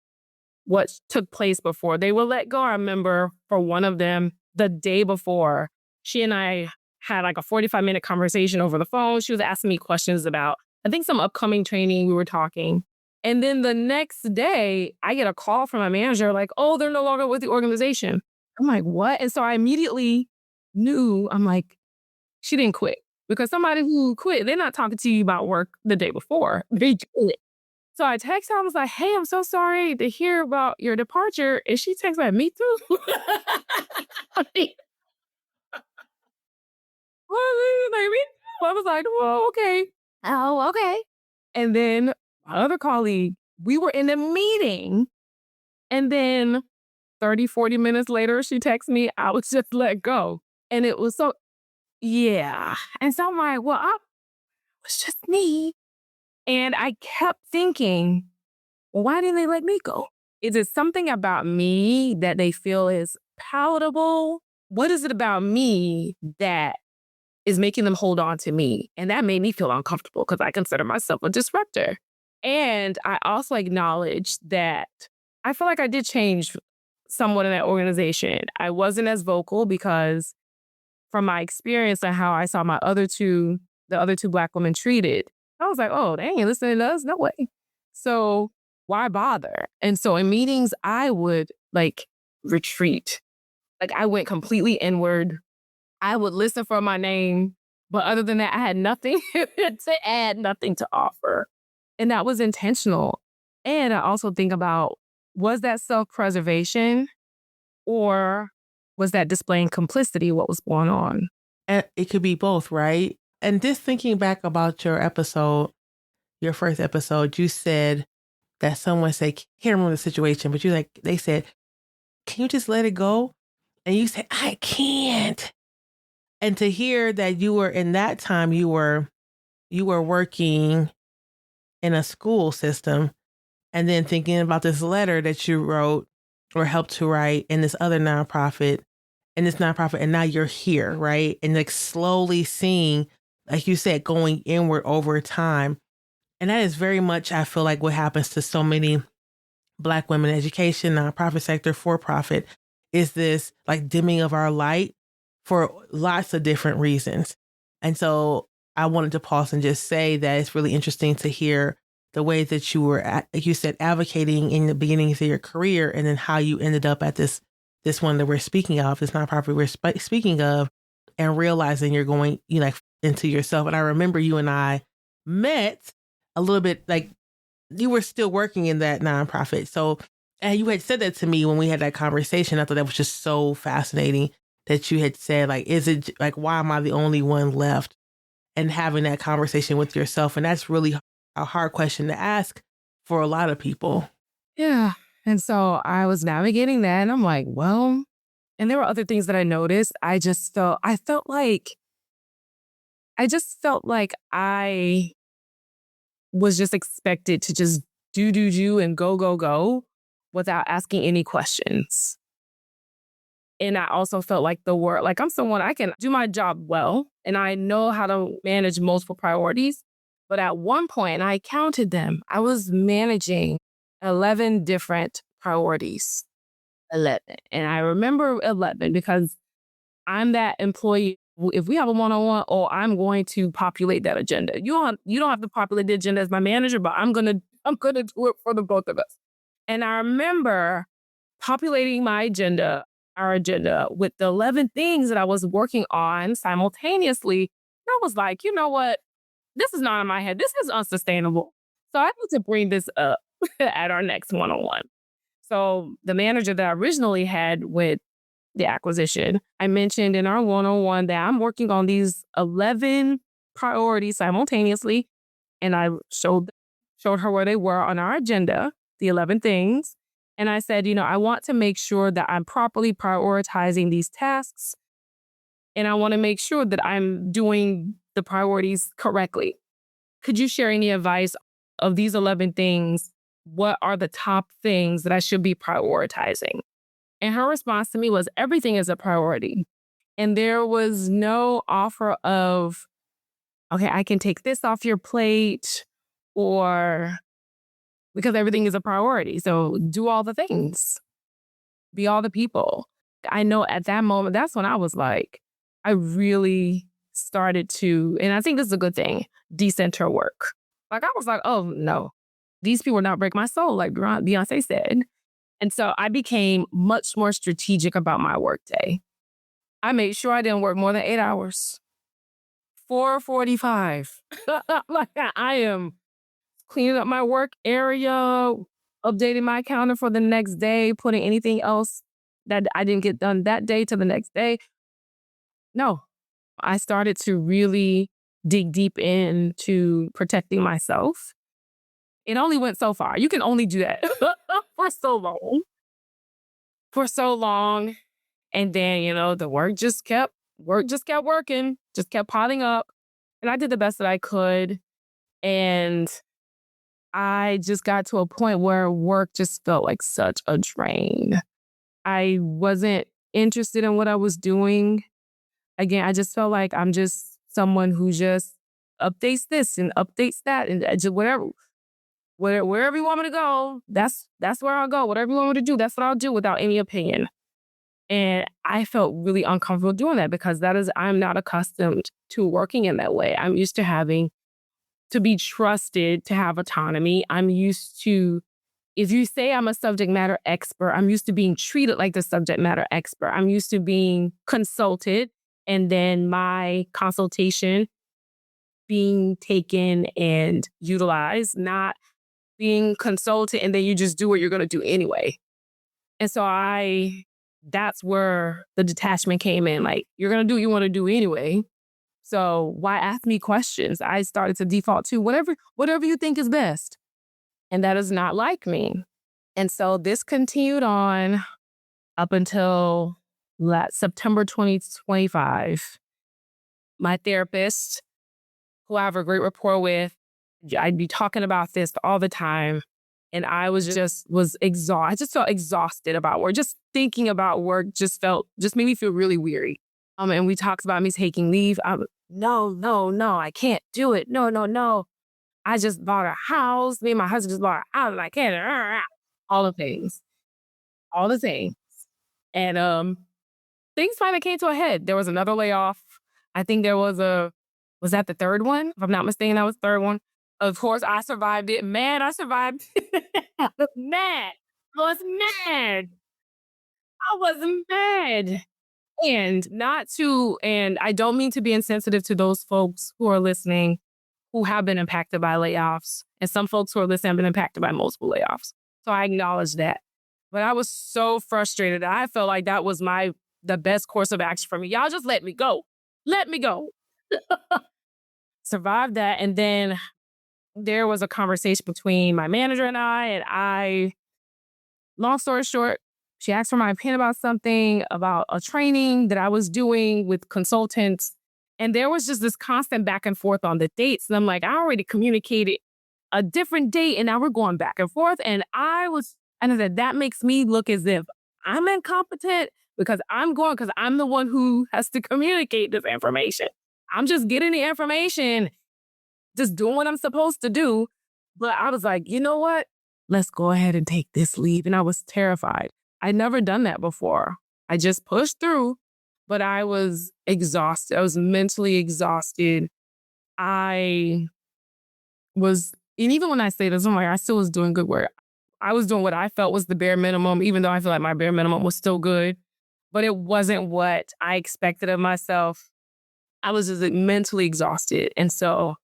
what took place before they were let go. I remember for one of them, the day before, she and I had like a 45-minute conversation over the phone. She was asking me questions about, I think, some upcoming training. We were talking. And then the next day, I get a call from my manager like, oh, they're no longer with the organization. I'm like, what? And so I immediately knew, I'm like, she didn't quit. Because somebody who quit, they're not talking to you about work the day before. They quit. So I text her, I was like, hey, I'm so sorry to hear about your departure. And she texts like, me too. I was like, well, okay. Oh, okay. And then my other colleague, we were in a meeting. And then 30, 40 minutes later, she texts me, I was just let go. And it was so, yeah. And so I'm like, well, it was just me. And I kept thinking, well, why didn't they let me go? Is it something about me that they feel is palatable? What is it about me that is making them hold on to me? And that made me feel uncomfortable because I consider myself a disruptor. And I also acknowledge that I feel like I did change somewhat in that organization. I wasn't as vocal because from my experience and how I saw the other two Black women treated, I was like, oh, they ain't listening to us. No way. So why bother? And so in meetings, I would like retreat. Like I went completely inward. I would listen for my name. But other than that, I had nothing to add, nothing to offer. And that was intentional. And I also think about, was that self-preservation or was that displaying complicity, what was going on? And it could be both, right? And just thinking back about your episode, your first episode, you said that someone said, can't remember the situation, but they said, can you just let it go? And you said, I can't. And to hear that you were in that time, you were working in a school system, and then thinking about this letter that you wrote or helped to write in this other nonprofit, and now you're here, right? And like slowly seeing, like you said, going inward over time. And that is very much, I feel like, what happens to so many Black women in education, nonprofit sector, for profit, is this like dimming of our light for lots of different reasons. And so I wanted to pause and just say that it's really interesting to hear the way that you were, like you said, advocating in the beginnings of your career, and then how you ended up at this one that we're speaking of, this nonprofit we're speaking of, and realizing you're going, like into yourself. And I remember you and I met a little bit, like you were still working in that nonprofit. So, and you had said that to me when we had that conversation. I thought that was just so fascinating that you had said, like, is it like, why am I the only one left? And having that conversation with yourself. And that's really a hard question to ask for a lot of people. Yeah. And so I was navigating that and I'm like, well, and there were other things that I noticed. I felt like I was just expected to just do and go without asking any questions. And I also felt like I'm someone, I can do my job well and I know how to manage multiple priorities. But at one point, and I counted them, I was managing 11 different priorities. 11. And I remember 11 because I'm that employee. If we have a one-on-one, I'm going to populate that agenda. You don't have to populate the agenda as my manager, but I'm gonna do it for the both of us. And I remember populating our agenda with the 11 things that I was working on simultaneously. And I was like, you know what? This is not in my head. This is unsustainable. So I need to bring this up at our next one-on-one. So the manager that I originally had with the acquisition, I mentioned in our one-on-one that I'm working on these 11 priorities simultaneously. And I showed her where they were on our agenda, the 11 things. And I said, I want to make sure that I'm properly prioritizing these tasks. And I want to make sure that I'm doing the priorities correctly. Could you share any advice of these 11 things? What are the top things that I should be prioritizing? And her response to me was, everything is a priority. And there was no offer of, okay, I can take this off your plate, or because everything is a priority. So do all the things, be all the people. I know at that moment, that's when I was like, I really started to, and I think this is a good thing, decenter work. Like I was like, oh no, these people will not break my soul, like Beyonce said. And so I became much more strategic about my workday. I made sure I didn't work more than 8 hours. 4:45. Like I am cleaning up my work area, updating my calendar for the next day, putting anything else that I didn't get done that day to the next day. No, I started to really dig deep into protecting myself. It only went so far. You can only do that for so long. For so long. And then, the work just kept working, just kept piling up. And I did the best that I could. And I just got to a point where work just felt like such a drain. I wasn't interested in what I was doing. Again, I just felt like I'm just someone who just updates this and updates that and just wherever you want me to go, that's where I'll go. Whatever you want me to do, that's what I'll do without any opinion. And I felt really uncomfortable doing that because I'm not accustomed to working in that way. I'm used to having to be trusted, to have autonomy. I'm used to, if you say I'm a subject matter expert, I'm used to being treated like the subject matter expert. I'm used to being consulted and then my consultation being taken and utilized, not being consulted and then you just do what you're going to do anyway. And so that's where the detachment came in. Like, you're going to do what you want to do anyway. So why ask me questions? I started to default to whatever you think is best. And that is not like me. And so this continued on up until September 2025. My therapist, who I have a great rapport with, I'd be talking about this all the time. And I was exhausted. I just felt exhausted about work. Just thinking about work just made me feel really weary. And we talked about me taking leave. No, I can't do it. No. I just bought a house. Me and my husband just bought a house and I can't. All the things. All the things. And things finally came to a head. There was another layoff. I think was that the third one? If I'm not mistaken, that was the third one. Of course, I survived it. Man, I survived. I was mad. I was mad. I was mad. And I don't mean to be insensitive to those folks who are listening who have been impacted by layoffs. And some folks who are listening have been impacted by multiple layoffs. So I acknowledge that. But I was so frustrated. I felt like that was the best course of action for me. Y'all just let me go. Let me go. Survived that. And then there was a conversation between my manager and long story short, she asked for my opinion about something, about a training that I was doing with consultants. And there was just this constant back and forth on the dates. And I'm like, I already communicated a different date and now we're going back and forth. And I said, that makes me look as if I'm incompetent because I'm the one who has to communicate this information. I'm just getting the information, just doing what I'm supposed to do. But I was like, you know what? Let's go ahead and take this leave. And I was terrified. I'd never done that before. I just pushed through, but I was exhausted. I was mentally exhausted. And even when I say this, I'm like, I still was doing good work. I was doing what I felt was the bare minimum, even though I feel like my bare minimum was still good, but it wasn't what I expected of myself. I was just mentally exhausted. And so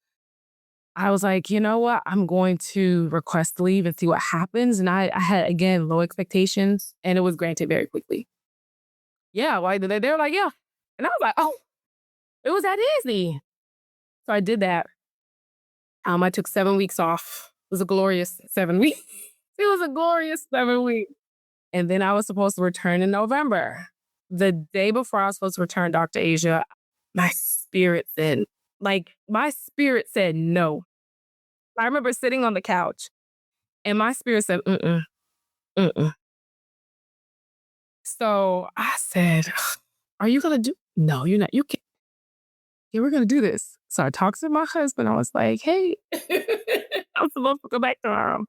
I was like, you know what? I'm going to request leave and see what happens. And I had, again, low expectations and it was granted very quickly. Yeah, why they were like, yeah. And I was like, oh, it was that easy. So I did that. I took 7 weeks off. It was a glorious 7 weeks. It was a glorious 7 weeks. And then I was supposed to return in November. The day before I was supposed to return, Dr. Asia, my spirit said no. I remember sitting on the couch and my spirit said, mm-mm. So I said, are you going to do? No, you're not. You can't. Yeah, we're going to do this. So I talked to my husband. I was like, hey, I'm supposed to go back tomorrow.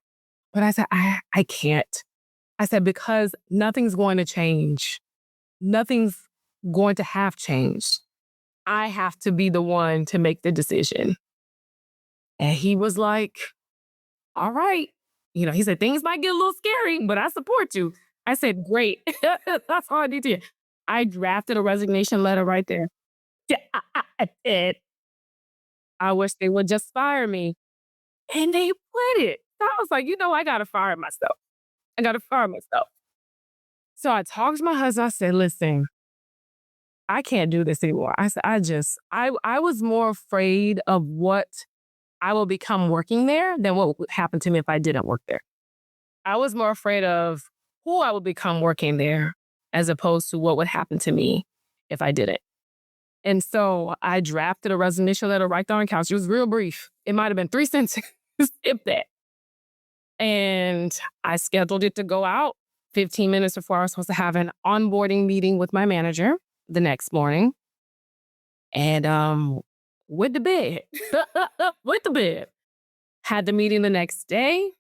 But I said, I can't. I said, because nothing's going to change. Nothing's going to have changed. I have to be the one to make the decision. And he was like, all right. He said, things might get a little scary, but I support you. I said, great. That's all I need to hear. I drafted a resignation letter right there. Yeah, I did. I wish they would just fire me. And they would it. So I was like, I got to fire myself. So I talked to my husband. I said, listen, I can't do this anymore. I said, I was more afraid of what I will become working there than what would happen to me if I didn't work there. I was more afraid of who I would become working there as opposed to what would happen to me if I didn't. And so I drafted a resignation letter right there on the couch. It was real brief. It might have been 3 sentences, if that. And I scheduled it to go out 15 minutes before I was supposed to have an onboarding meeting with my manager the next morning. And went to bed. Had the meeting the next day.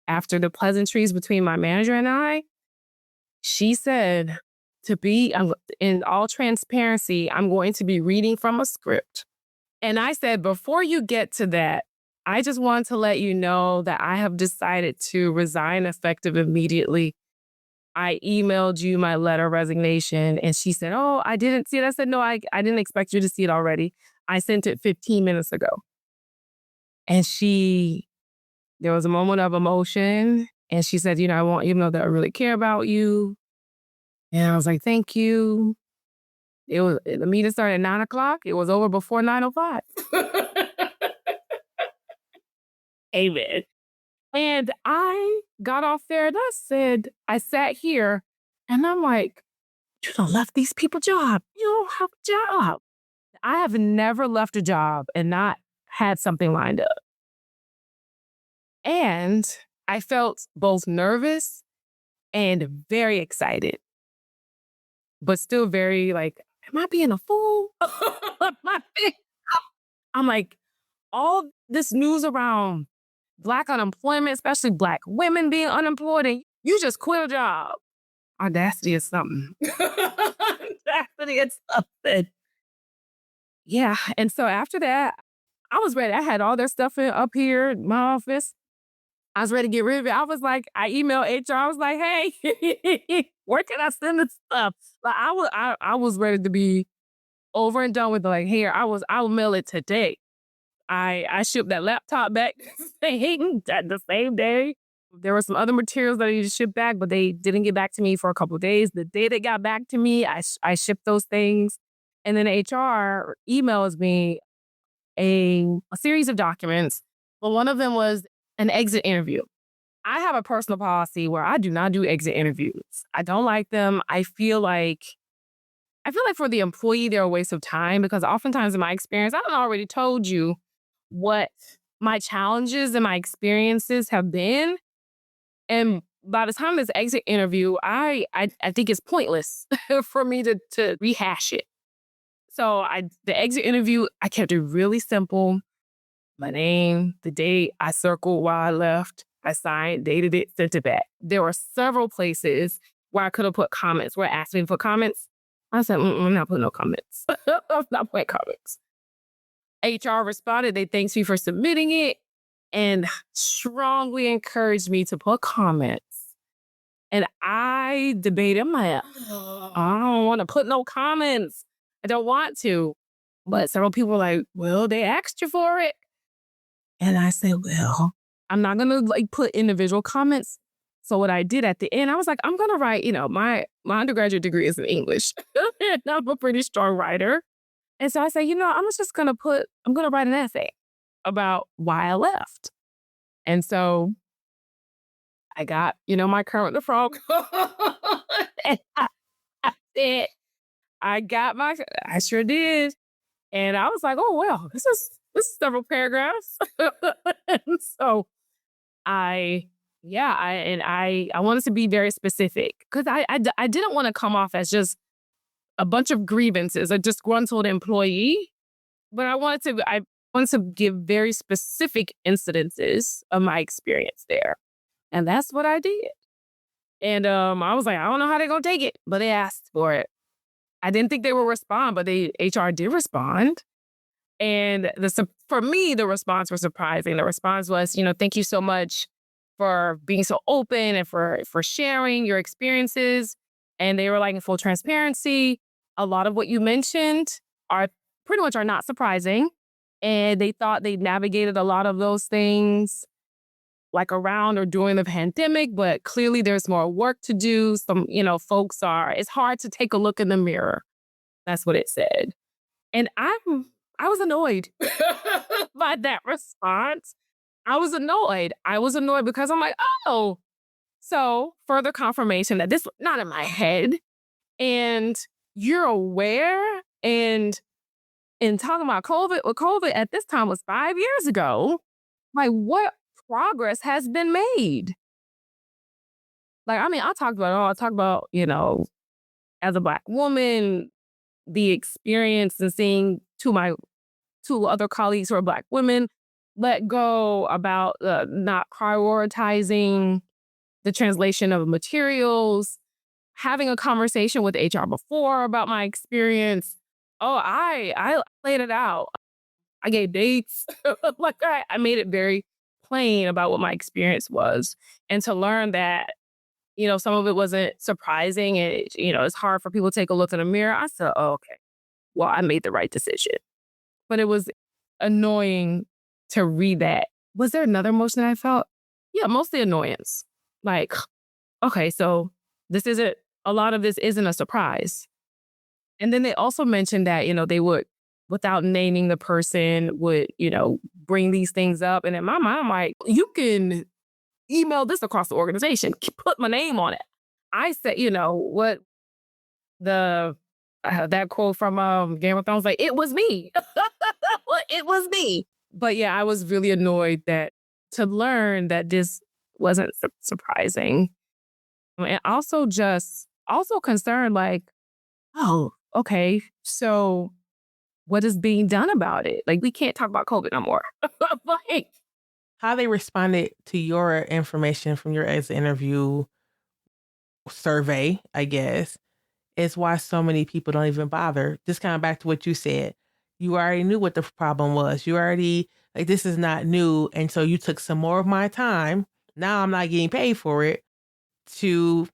After the pleasantries between my manager and I, she said to be, in all transparency, I'm going to be reading from a script. And I said, before you get to that, I just want to let you know that I have decided to resign effective immediately. I emailed you my letter of resignation. And she said, oh, I didn't see it. I said, no, I didn't expect you to see it already. I sent it 15 minutes ago. And there was a moment of emotion. And she said, I want you to know that I really care about you. And I was like, thank you. The meeting started at 9:00. It was over before 9:05. Amen. And I got off there and I sat here and I'm like, you don't left these people job. You don't have a job. I have never left a job and not had something lined up. And I felt both nervous and very excited, but still very like, am I being a fool? I'm like, all this news around Black unemployment, especially Black women being unemployed, and you just quit a job. Audacity is something. Audacity is something. Yeah. And so after that, I was ready. I had all their stuff up here in my office. I was ready to get rid of it. I was like, I emailed HR. I was like, hey, where can I send this stuff? Like I was ready to be over and done with. Like, here, I'll mail it today. I shipped that laptop back the same day. There were some other materials that I needed to ship back, but they didn't get back to me for a couple of days. The day they got back to me, I shipped those things. And then HR emails me a series of documents. But one of them was an exit interview. I have a personal policy where I do not do exit interviews. I don't like them. I feel like for the employee, they're a waste of time because oftentimes in my experience, I've already told you what my challenges and my experiences have been. And by the time this exit interview, I think it's pointless for me to rehash it. So the exit interview, I kept it really simple. My name, the date, I circled while I left. I signed, dated it, sent it back. There were several places where I could have put comments, where asked me to put comments. I said, I'm not putting no comments. I'm not putting comments. HR responded, they thanked me for submitting it and strongly encouraged me to put comments. And I debated, I'm like, I don't want to put no comments. I don't want to. But several people were like, well, they asked you for it. And I said, well, I'm not going to put individual comments. So what I did at the end, I was like, I'm going to write, my undergraduate degree is in English. And I'm a pretty strong writer. And so I said, I'm going to write an essay about why I left. And so I got, my Kermit the Frog. And I sure did. And I was like, oh, well, this is several paragraphs. And so I wanted to be very specific because I didn't want to come off as just a bunch of grievances, a disgruntled employee, but I wanted to give very specific incidences of my experience there. And that's what I did. And I was like, I don't know how they're going to take it, but they asked for it. I didn't think they would respond, but HR did respond. And for me, the response was surprising. The response was, thank you so much for being so open and for sharing your experiences. And they were like, in full transparency, a lot of what you mentioned are not surprising. And they thought they navigated a lot of those things like around or during the pandemic, but clearly there's more work to do. Some, it's hard to take a look in the mirror. That's what it said. And I was annoyed by that response. I was annoyed because I'm like, oh, so further confirmation that this is not in my head. And you're aware. And in talking about COVID at this time was 5 years ago. Like, what progress has been made? Like, I talked about it all. I talked about, as a Black woman, the experience and seeing two other colleagues who are Black women let go about not prioritizing the translation of materials, having a conversation with HR before about my experience. Oh, I laid it out. I gave dates. Like I made it very plain about what my experience was. And to learn that, some of it wasn't surprising. It's hard for people to take a look in the mirror. I said, oh, okay, well, I made the right decision. But it was annoying to read that. Was there another emotion that I felt? Yeah, mostly annoyance. Like, okay, so a lot of this isn't a surprise. And then they also mentioned that, they would, without naming the person, would, bring these things up. And in my mind, I'm like, you can email this across the organization, put my name on it. I said, what the, that quote from Game of Thrones, like, it was me. Well, it was me. But yeah, I was really annoyed to learn that this wasn't surprising. And also concerned, like, oh, okay, so what is being done about it? Like, we can't talk about COVID no more. Like, How they responded to your information from your exit interview survey, I guess, is why so many people don't even bother. Just kind of back to what you said. You already knew what the problem was. You already, like, this is not new. And so you took some more of my time. Now I'm not getting paid for it to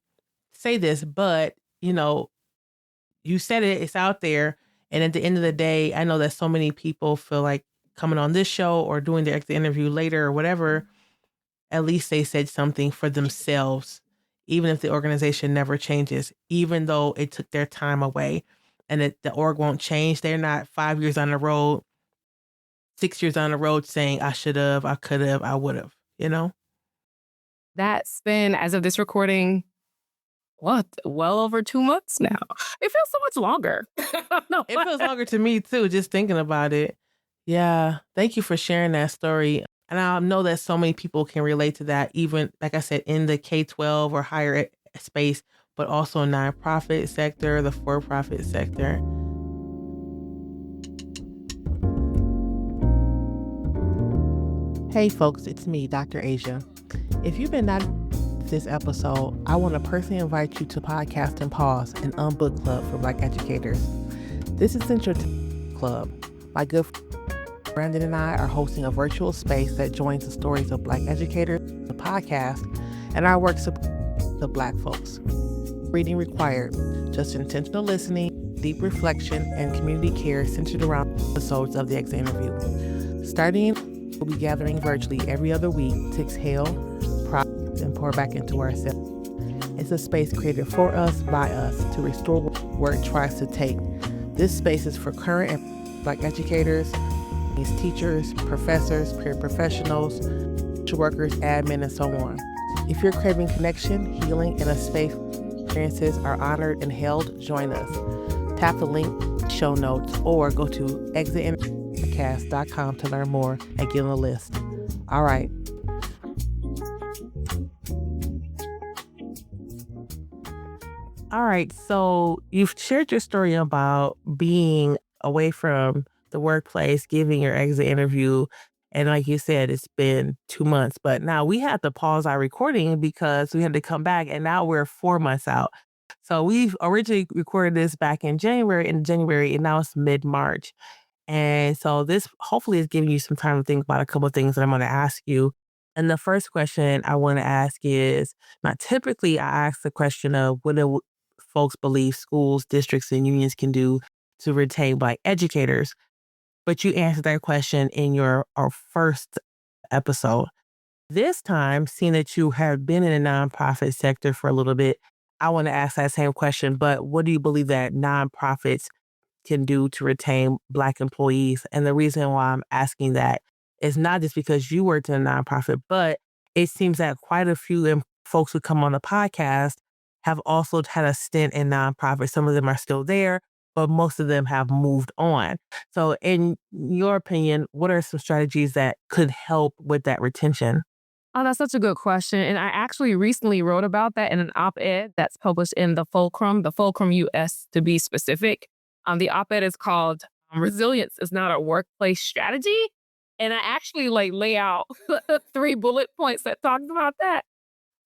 say this, but, you said it, it's out there. And at the end of the day, I know that so many people feel like coming on this show or doing their exit interview later or whatever, at least they said something for themselves, even if the organization never changes, even though it took their time away and the org won't change. They're not 5 years on the road, 6 years on the road saying, I should have, I could have, I would have, that's been, as of this recording, what, well over 2 months now. It feels so much longer. No, It feels longer to me too, just thinking about it. Yeah. Thank you for sharing that story. And I know that so many people can relate to that, even, like I said, in the K-12 or higher space, but also nonprofit sector, the for-profit sector. Hey folks, it's me, Dr. Asia. If you've been not this episode, I want to personally invite you to Podcast and Pause, an unbooked club for Black educators. This Essential Club, my good Brandon and I are hosting a virtual space that joins the stories of Black educators, the podcast, and our work support the Black folks. Reading required, just intentional listening, deep reflection, and community care centered around episodes of the exit interview. Starting, we'll be gathering virtually every other week to exhale, process, and pour back into ourselves. It's a space created for us, by us, to restore where it tries to take. This space is for current and Black educators, teachers, professors, peer professionals, social workers, admin, and so on. If you're craving connection, healing, and a space experiences are honored and held, join us. Tap the link, show notes, or go to exitpodcast.com to learn more and get on the list. All right. All right. So you've shared your story about being away from the workplace, giving your exit interview. And like you said, it's been 2 months, but now we had to pause our recording because we had to come back, and now we're 4 months out. So we've originally recorded this back in January, and now it's mid-March. And so this hopefully is giving you some time to think about a couple of things that I'm going to ask you. And the first question I want to ask is, now typically I ask the question of what do folks believe schools, districts, and unions can do to retain Black educators. But you answered that question in our first episode. This time, seeing that you have been in the nonprofit sector for a little bit, I want to ask that same question, but what do you believe that nonprofits can do to retain Black employees? And the reason why I'm asking that is not just because you worked in a nonprofit, but it seems that quite a few folks who come on the podcast have also had a stint in nonprofits. Some of them are still there, but most of them have moved on. So in your opinion, what are some strategies that could help with that retention? oh, that's such a good question. And I actually recently wrote about that in an op-ed that's published in the Fulcrum US to be specific. The op-ed is called Resilience is Not a Workplace Strategy. And I actually lay out 3 bullet points that talked about that.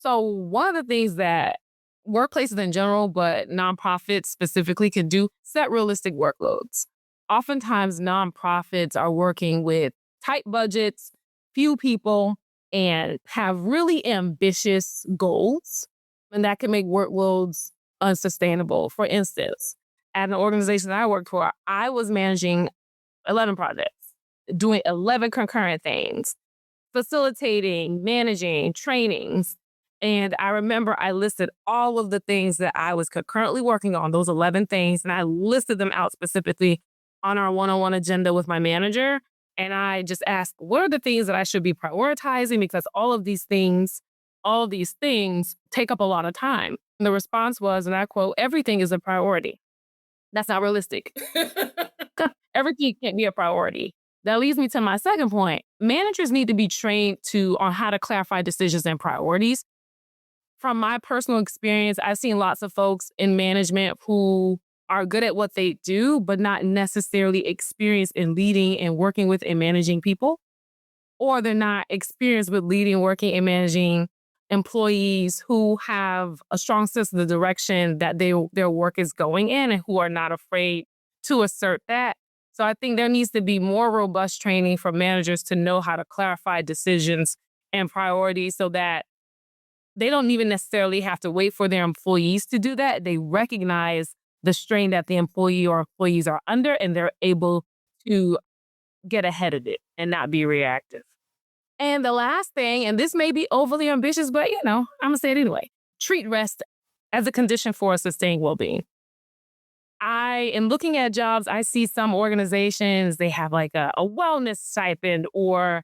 So one of the things that workplaces in general, but nonprofits specifically can do, set realistic workloads. Oftentimes, nonprofits are working with tight budgets, few people, and have really ambitious goals. And that can make workloads unsustainable. For instance, at an organization that I worked for, I was managing 11 projects, doing 11 concurrent things, facilitating, managing, trainings. And I remember I listed all of the things that I was concurrently working on, those 11 things, and I listed them out specifically on our one-on-one agenda with my manager. And I just asked, what are the things that I should be prioritizing? Because all of these things take up a lot of time. And the response was, and I quote, everything is a priority. That's not realistic. Everything can't be a priority. That leads me to my second point. Managers need to be trained on how to clarify decisions and priorities. From my personal experience, I've seen lots of folks in management who are good at what they do, but not necessarily experienced in leading and working with and managing people, or they're not experienced with leading, working, and managing employees who have a strong sense of the direction that their work is going in and who are not afraid to assert that. So I think there needs to be more robust training for managers to know how to clarify decisions and priorities so that they don't even necessarily have to wait for their employees to do that. They recognize the strain that the employee or employees are under, and they're able to get ahead of it and not be reactive. And the last thing, and this may be overly ambitious, but I'm going to say it anyway, treat rest as a condition for a sustained well-being. In looking at jobs, I see some organizations, they have like a wellness stipend, or,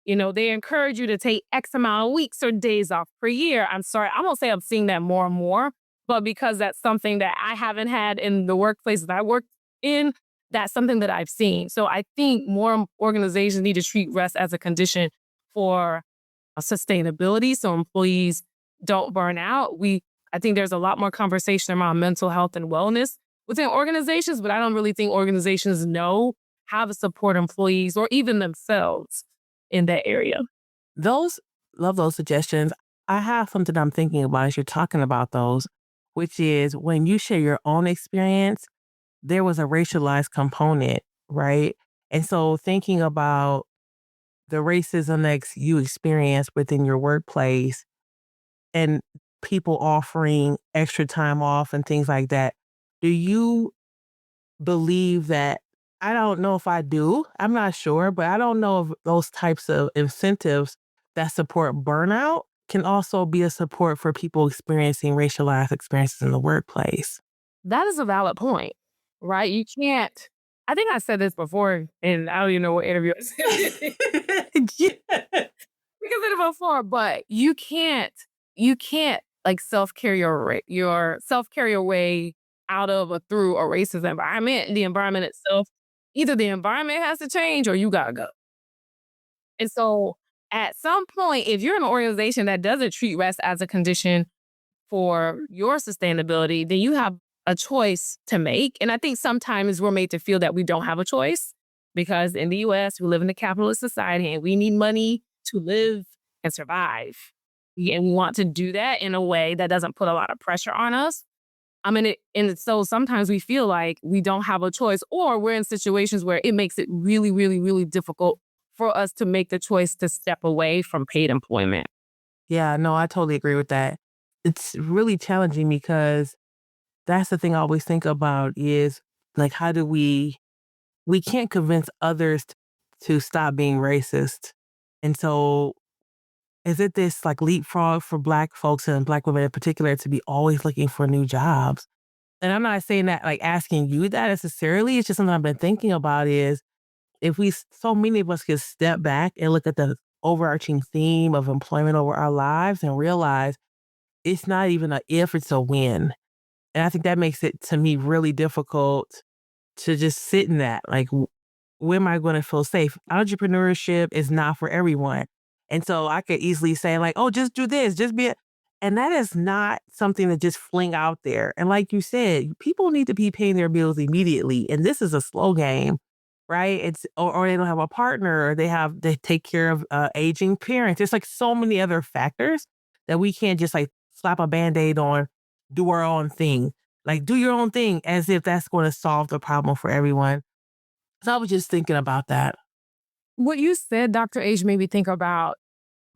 they encourage you to take X amount of weeks or days off per year. I'm sorry, I'm going to say I'm seeing that more and more, but because that's something that I haven't had in the workplaces I worked in, that's something that I've seen. So I think more organizations need to treat rest as a condition for sustainability so employees don't burn out. I think there's a lot more conversation around mental health and wellness within organizations, but I don't really think organizations know how to support employees or even themselves in that area. Love those suggestions. I have something I'm thinking about as you're talking about those, which is when you share your own experience, there was a racialized component, right? And so thinking about the racism that you experienced within your workplace and people offering extra time off and things like that, do you believe that, I don't know if I do, I'm not sure, but I don't know if those types of incentives that support burnout can also be a support for people experiencing racialized experiences in the workplace. That is a valid point, right? You can't, I think I said this before, and I don't even know what interview I said Yeah. because of it before, but you can't like self-care your way out of or through a racist environment. The environment itself, either the environment has to change or you gotta go. And so at some point, if you're in an organization that doesn't treat rest as a condition for your sustainability, then you have a choice to make. And I think sometimes we're made to feel that we don't have a choice because in the US, we live in a capitalist society and we need money to live and survive. And we want to do that in a way that doesn't put a lot of pressure on us. And so sometimes we feel like we don't have a choice, or we're in situations where it makes it really, really, really difficult for us to make the choice to step away from paid employment. Yeah, no, I totally agree with that. It's really challenging because that's the thing I always think about is like, how do we can't convince others to stop being racist. And so is it this like leapfrog for Black folks and Black women in particular to be always looking for new jobs? And I'm not saying that like asking you that necessarily. It's just something I've been thinking about is if so many of us could step back and look at the overarching theme of employment over our lives and realize it's not even a if, it's a when. And I think that makes it to me really difficult to just sit in that. Like, when am I going to feel safe? Entrepreneurship is not for everyone. And so I could easily say like, oh, just do this, just be and that is not something to just fling out there. And like you said, people need to be paying their bills immediately. And this is a slow game, right? Or they don't have a partner, or they take care of aging parents. There's like so many other factors that we can't just like slap a Band-Aid on do our own thing. Like, do your own thing as if that's going to solve the problem for everyone. So I was just thinking about that. What you said, Dr. H, made me think about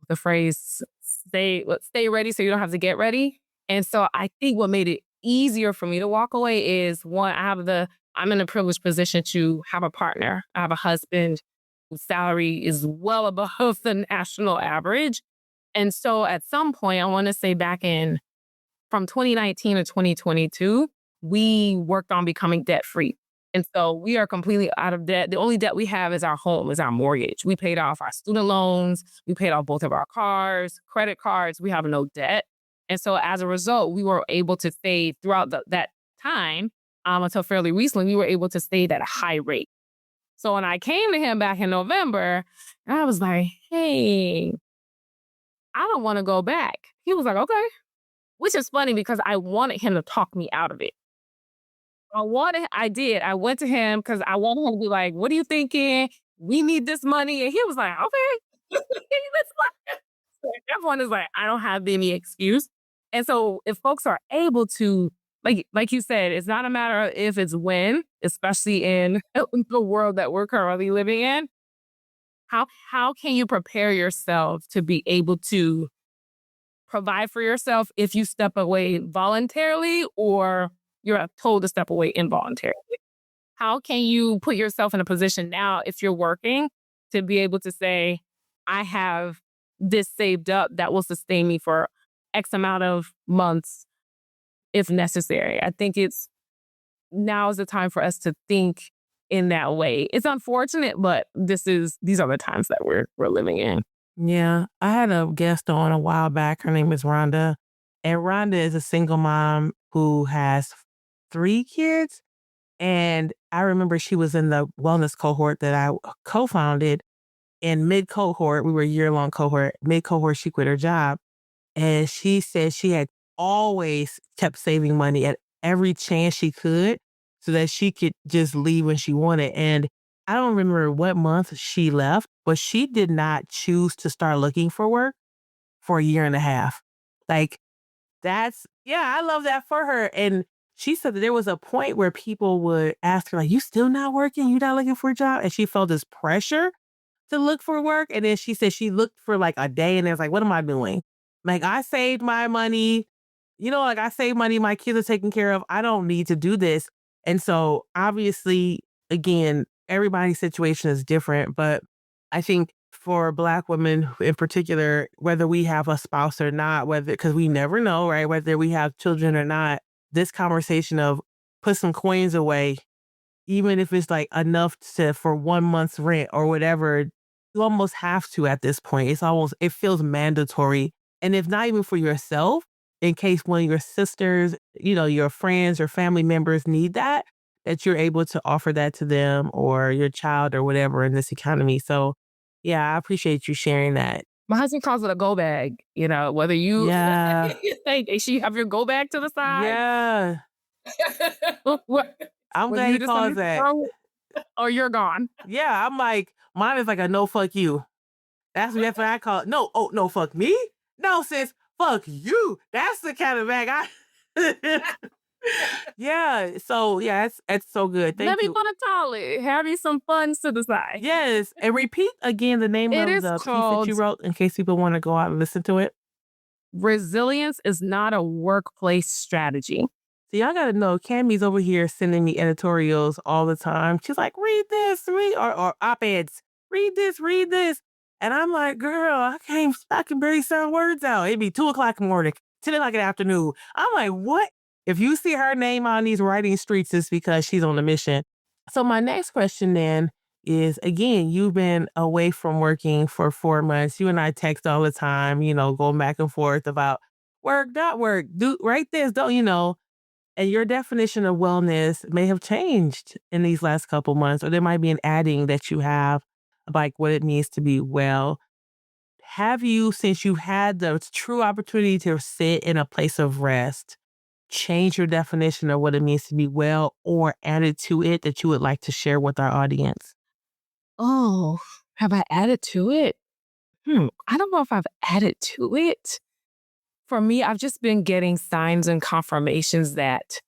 the phrase stay ready so you don't have to get ready. And so I think what made it easier for me to walk away is one, I'm in a privileged position to have a partner. I have a husband whose salary is well above the national average. And so at some point, I want to say back in from 2019 to 2022, we worked on becoming debt free. And so we are completely out of debt. The only debt we have is our home, is our mortgage. We paid off our student loans. We paid off both of our cars, credit cards. We have no debt. And so as a result, we were able to stay throughout that time until fairly recently, we were able to stay at a high rate. So when I came to him back in November, I was like, hey, I don't want to go back. He was like, okay. Which is funny because I wanted him to talk me out of it. I did. I went to him because I wanted him to be like, what are you thinking? We need this money. And he was like, okay. Let's Everyone is like, I don't have any excuse. And so if folks are able to, like you said, it's not a matter of if, it's when, especially in the world that we're currently living in. How can you prepare yourself to be able to provide for yourself if you step away voluntarily or you're told to step away involuntarily? How can you put yourself in a position now, if you're working, to be able to say, I have this saved up that will sustain me for X amount of months if necessary? I think now is the time for us to think in that way. It's unfortunate, but these are the times that we're living in. Yeah, I had a guest on a while back. Her name is Rhonda. And Rhonda is a single mom who has 3 kids. And I remember she was in the wellness cohort that I co-founded. In mid-cohort, we were a year-long cohort. Mid-cohort, she quit her job. And she said she had always kept saving money at every chance she could so that she could just leave when she wanted. And I don't remember what month she left, but she did not choose to start looking for work for a year and a half. Like, I love that for her. And she said that there was a point where people would ask her, like, you still not working? You not looking for a job? And she felt this pressure to look for work. And then she said she looked for like a day and it was like, what am I doing? Like, I saved my money, I saved money, my kids are taken care of. I don't need to do this. And so obviously, again, everybody's situation is different, but I think for Black women in particular, whether we have a spouse or not, because we never know, right? Whether we have children or not, this conversation of put some coins away, even if it's like enough for 1 month's rent or whatever, you almost have to at this point. It feels mandatory. And if not even for yourself, in case one of your sisters, your friends or family members need that you're able to offer that to them or your child or whatever in this economy. So yeah, I appreciate you sharing that. My husband calls it a go bag, whether you Yeah. you have your go bag to the side. Yeah. I'm glad he calls that. Or you're gone. Yeah, I'm like, mine is like a no fuck you. That's what I call it. No, no, fuck me? No, sis, fuck you. That's the kind of bag I Yeah, so yeah, it's so good. Thank Let you. me put a toilet. Have you some funds to the side. Yes, and repeat again the name of the piece that you wrote in case people want to go out and listen to it. Resilience is not a workplace strategy. So y'all got to know, Cammy's over here sending me editorials all the time. She's like, read this, or op-eds. Read this, read this. And I'm like, girl, I can barely sound words out. It'd be 2:00 in the morning, 10:00 in the afternoon. I'm like, what? If you see her name on these writing streets, it's because she's on a mission. So my next question then is, again, you've been away from working for 4 months. You and I text all the time, going back and forth about work, not work, do write this, don't. And your definition of wellness may have changed in these last couple months, or there might be an adding that you have, like what it means to be well. Have you, since you had the true opportunity to sit in a place of rest, change your definition of what it means to be well or added to it that you would like to share with our audience? Oh, have I added to it? I don't know if I've added to it. For me, I've just been getting signs and confirmations that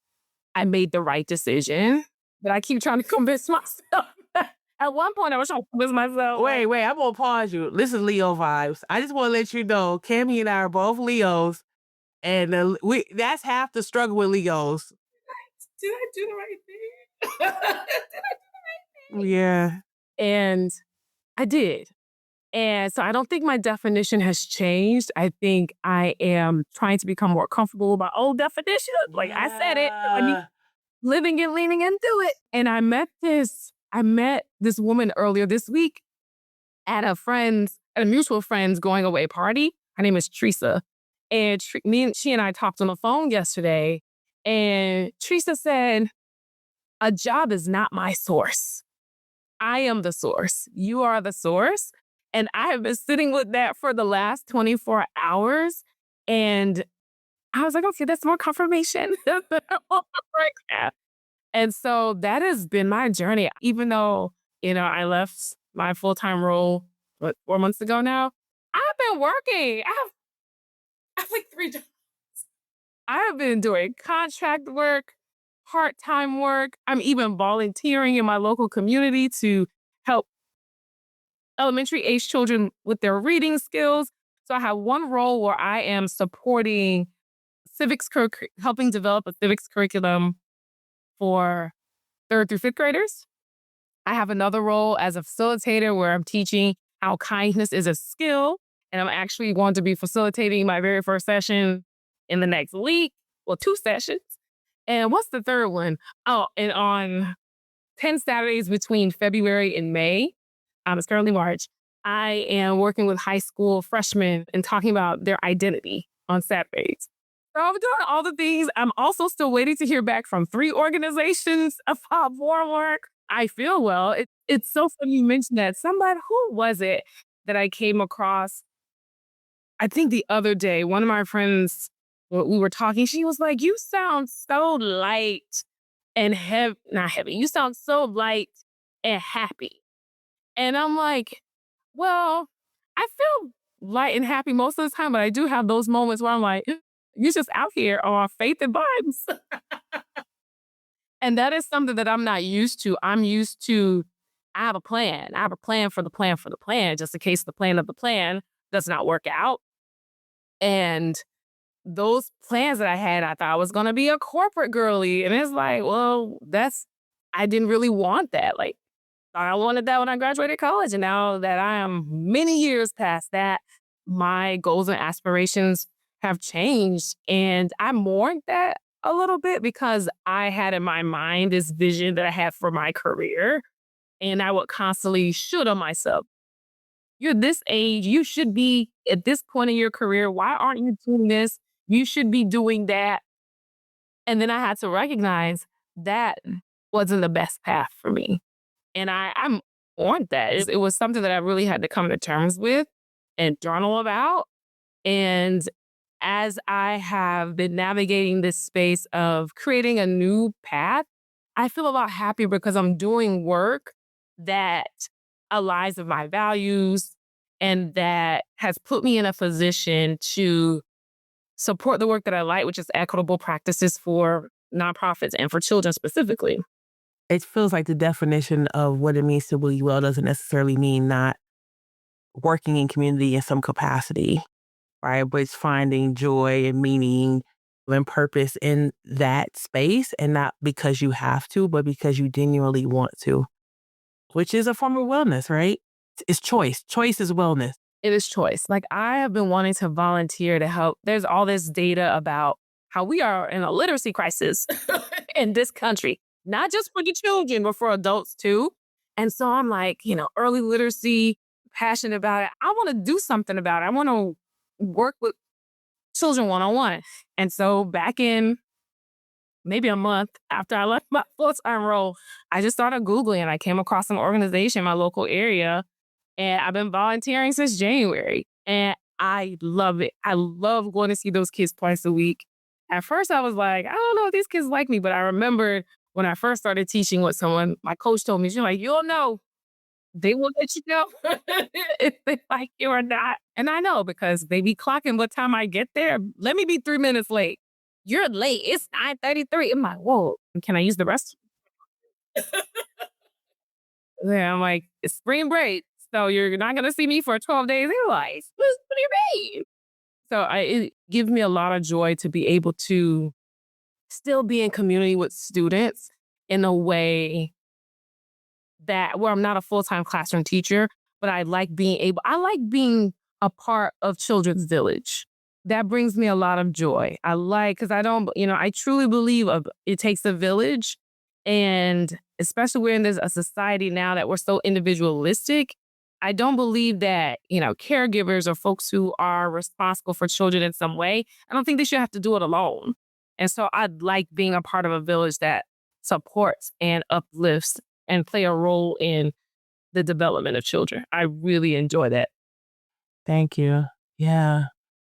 I made the right decision, but I keep trying to convince myself. At one point, I was trying to convince myself. Wait, I'm gonna pause you. This is Leo vibes. I just want to let you know, Kamye and I are both Leos, and that's half the struggle with Leos. Did I do the right thing? Yeah. And I did. And so I don't think my definition has changed. I think I am trying to become more comfortable with my old definition. Like I said it, I mean, living and leaning into it. And I met this woman earlier this week at a mutual friend's going away party. Her name is Teresa. And she and I talked on the phone yesterday. And Teresa said, a job is not my source. I am the source. You are the source. And I have been sitting with that for the last 24 hours. And I was like, okay, that's more confirmation. And so that has been my journey. Even though, I left my full-time role, 4 months ago now, I've been working. I have like 3 jobs. I have been doing contract work, part-time work. I'm even volunteering in my local community to help elementary age children with their reading skills. So I have one role where I am supporting helping develop a civics curriculum for 3rd through 5th graders. I have another role as a facilitator where I'm teaching how kindness is a skill. And I'm actually going to be facilitating my very first session in the next week. Well, 2 sessions. And what's the third one? Oh, and on 10 Saturdays between February and May, it's currently March, I am working with high school freshmen and talking about their identity on Saturdays. So I'm doing all the things. I'm also still waiting to hear back from 3 organizations about more work. I feel well. It's so funny you mentioned that. Who was it that I came across? I think the other day, one of my friends, we were talking, she was like, you sound so light and heavy, not heavy. You sound so light and happy. And I'm like, well, I feel light and happy most of the time, but I do have those moments where I'm like, you're just out here on faith and vibes. And that is something that I'm not used to. I'm used to, I have a plan. I have a plan for the plan for the plan, just in case the plan of the plan does not work out. And those plans that I had, I thought I was going to be a corporate girly. And it's like, well, I didn't really want that. Like, I wanted that when I graduated college. And now that I am many years past that, my goals and aspirations have changed. And I mourned that a little bit because I had in my mind this vision that I had for my career. And I would constantly should on myself. You're this age. You should be at this point in your career. Why aren't you doing this? You should be doing that. And then I had to recognize that wasn't the best path for me. And I'm on that. It was something that I really had to come to terms with and journal about. And as I have been navigating this space of creating a new path, I feel a lot happier because I'm doing work that aligns with my values and that has put me in a position to support the work that I like, which is equitable practices for nonprofits and for children specifically. It feels like the definition of what it means to be well doesn't necessarily mean not working in community in some capacity, right? But it's finding joy and meaning and purpose in that space, and not because you have to, but because you genuinely want to, which is a form of wellness, right? It's choice. Choice is wellness. It is choice. Like, I have been wanting to volunteer to help. There's all this data about how we are in a literacy crisis in this country, not just for the children, but for adults too. And so I'm like, early literacy, passionate about it. I want to do something about it. I want to work with children one-on-one. And so back in maybe a month after I left my full-time role, I just started Googling and I came across an organization in my local area. And I've been volunteering since January. And I love it. I love going to see those kids twice a week. At first, I was like, I don't know if these kids like me. But I remembered when I first started teaching with someone, my coach told me, she's like, you'll know. They will let you know. if they like you or not. And I know because they be clocking what time I get there. Let me be 3 minutes late. You're late. It's 9:33. I'm like, whoa, can I use the restroom? Yeah, I'm like, it's spring break. So you're not going to see me for 12 days. They're like, what do you mean? So it gives me a lot of joy to be able to still be in community with students in a way that where I'm not a full-time classroom teacher, but I like being a part of Children's Village. That brings me a lot of joy. Because I truly believe it takes a village. And especially we're in a society now that we're so individualistic. I don't believe that, caregivers or folks who are responsible for children in some way, I don't think they should have to do it alone. And so I like being a part of a village that supports and uplifts and play a role in the development of children. I really enjoy that. Thank you. Yeah.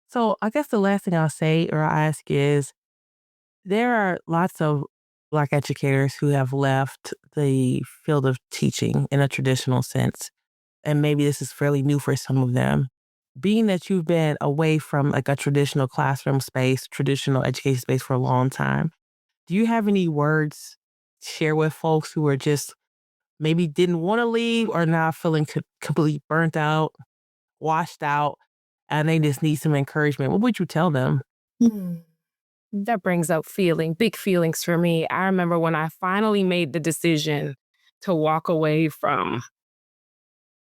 So I guess the last thing I'll say or ask is there are lots of Black educators who have left the field of teaching in a traditional sense. And maybe this is fairly new for some of them. Being that you've been away from like a traditional classroom space, traditional education space for a long time, do you have any words to share with folks who are just maybe didn't want to leave or now feeling completely burnt out, washed out, and they just need some encouragement? What would you tell them? That brings up big feelings for me. I remember when I finally made the decision to walk away from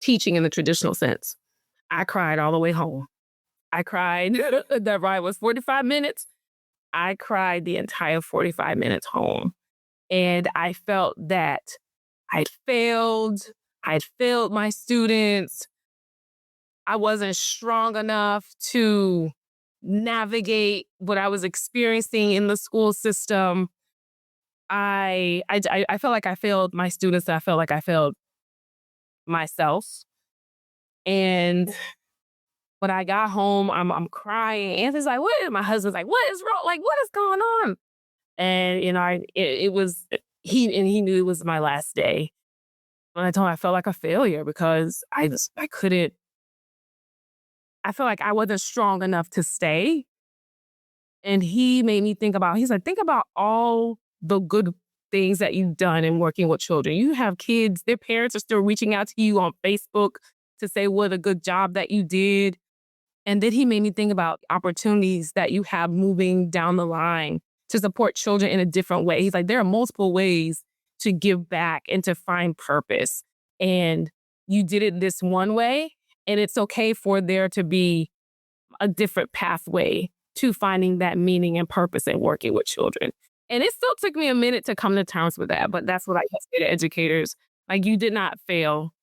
teaching in the traditional sense. I cried all the way home. I cried. That ride was 45 minutes. I cried the entire 45 minutes home. And I felt that I'd failed. I'd failed my students. I wasn't strong enough to navigate what I was experiencing in the school system. I felt like I failed my students. I felt like I failed myself. And when I got home, I'm crying. Anthony's like, "What?" My husband's like, "What is wrong? Like, what is going on?" And it was he knew it was my last day. When I told him I felt like a failure because I couldn't. I felt like I wasn't strong enough to stay. And he made me he's like, think about all the good things that you've done in working with children. You have kids, their parents are still reaching out to you on Facebook to say what a good job that you did. And then he made me think about opportunities that you have moving down the line to support children in a different way. He's like, there are multiple ways to give back and to find purpose. And you did it this one way, and it's okay for there to be a different pathway to finding that meaning and purpose in working with children. And it still took me a minute to come to terms with that, but that's what I say to educators. Like, you did not fail,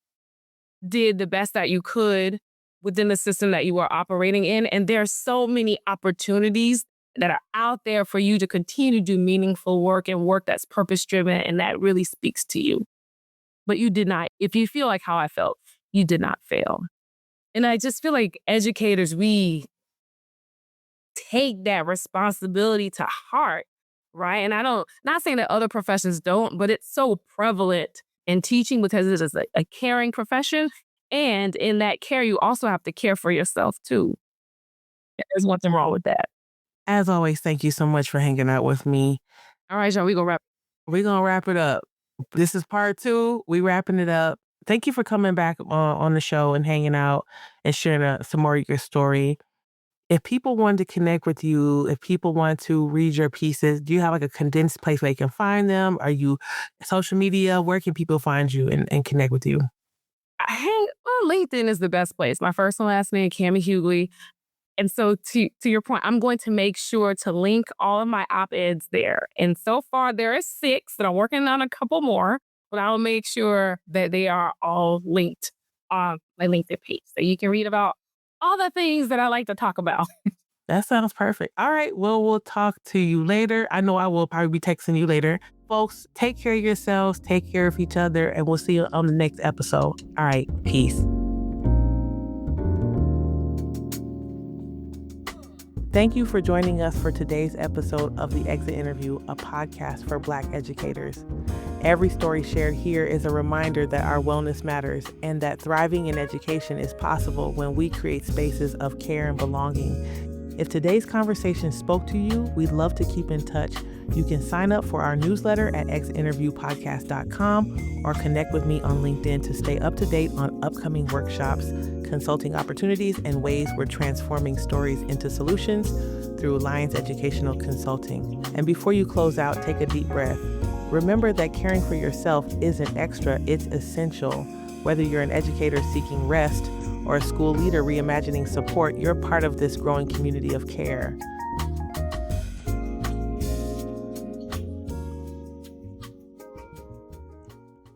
did the best that you could within the system that you are operating in. And there are so many opportunities that are out there for you to continue to do meaningful work and work that's purpose-driven and that really speaks to you. But you did not, if you feel like how I felt, you did not fail. And I just feel like educators, we take that responsibility to heart, right? And not saying that other professions don't, but it's so prevalent in teaching because it is a caring profession. And in that care, you also have to care for yourself too. There's nothing wrong with that. As always, thank you so much for hanging out with me. All right, y'all, we're going to wrap it up. This is part 2. We wrapping it up. Thank you for coming back on the show and hanging out and sharing some more of your story. If people want to connect with you, if people want to read your pieces, do you have like a condensed place where you can find them? Are you social media? Where can people find you and connect with you? LinkedIn is the best place. My first and last name, Kamye Hugley. And so to your point, I'm going to make sure to link all of my op-eds there. And so far there are 6, and I'm working on a couple more, but I'll make sure that they are all linked on my LinkedIn page. So you can read about all the things that I like to talk about. That sounds perfect. All right. Well, we'll talk to you later. I know I will probably be texting you later. Folks, take care of yourselves, take care of each other, and we'll see you on the next episode. All right. Peace. Thank you for joining us for today's episode of The Exit Interview, a podcast for Black educators. Every story shared here is a reminder that our wellness matters and that thriving in education is possible when we create spaces of care and belonging. If today's conversation spoke to you, we'd love to keep in touch. You can sign up for our newsletter at exitinterviewpodcast.com or connect with me on LinkedIn to stay up to date on upcoming workshops, consulting opportunities, and ways we're transforming stories into solutions through Alliance Educational Consulting. And before you close out, take a deep breath. Remember that caring for yourself isn't extra, it's essential. Whether you're an educator seeking rest or a school leader reimagining support, you're part of this growing community of care.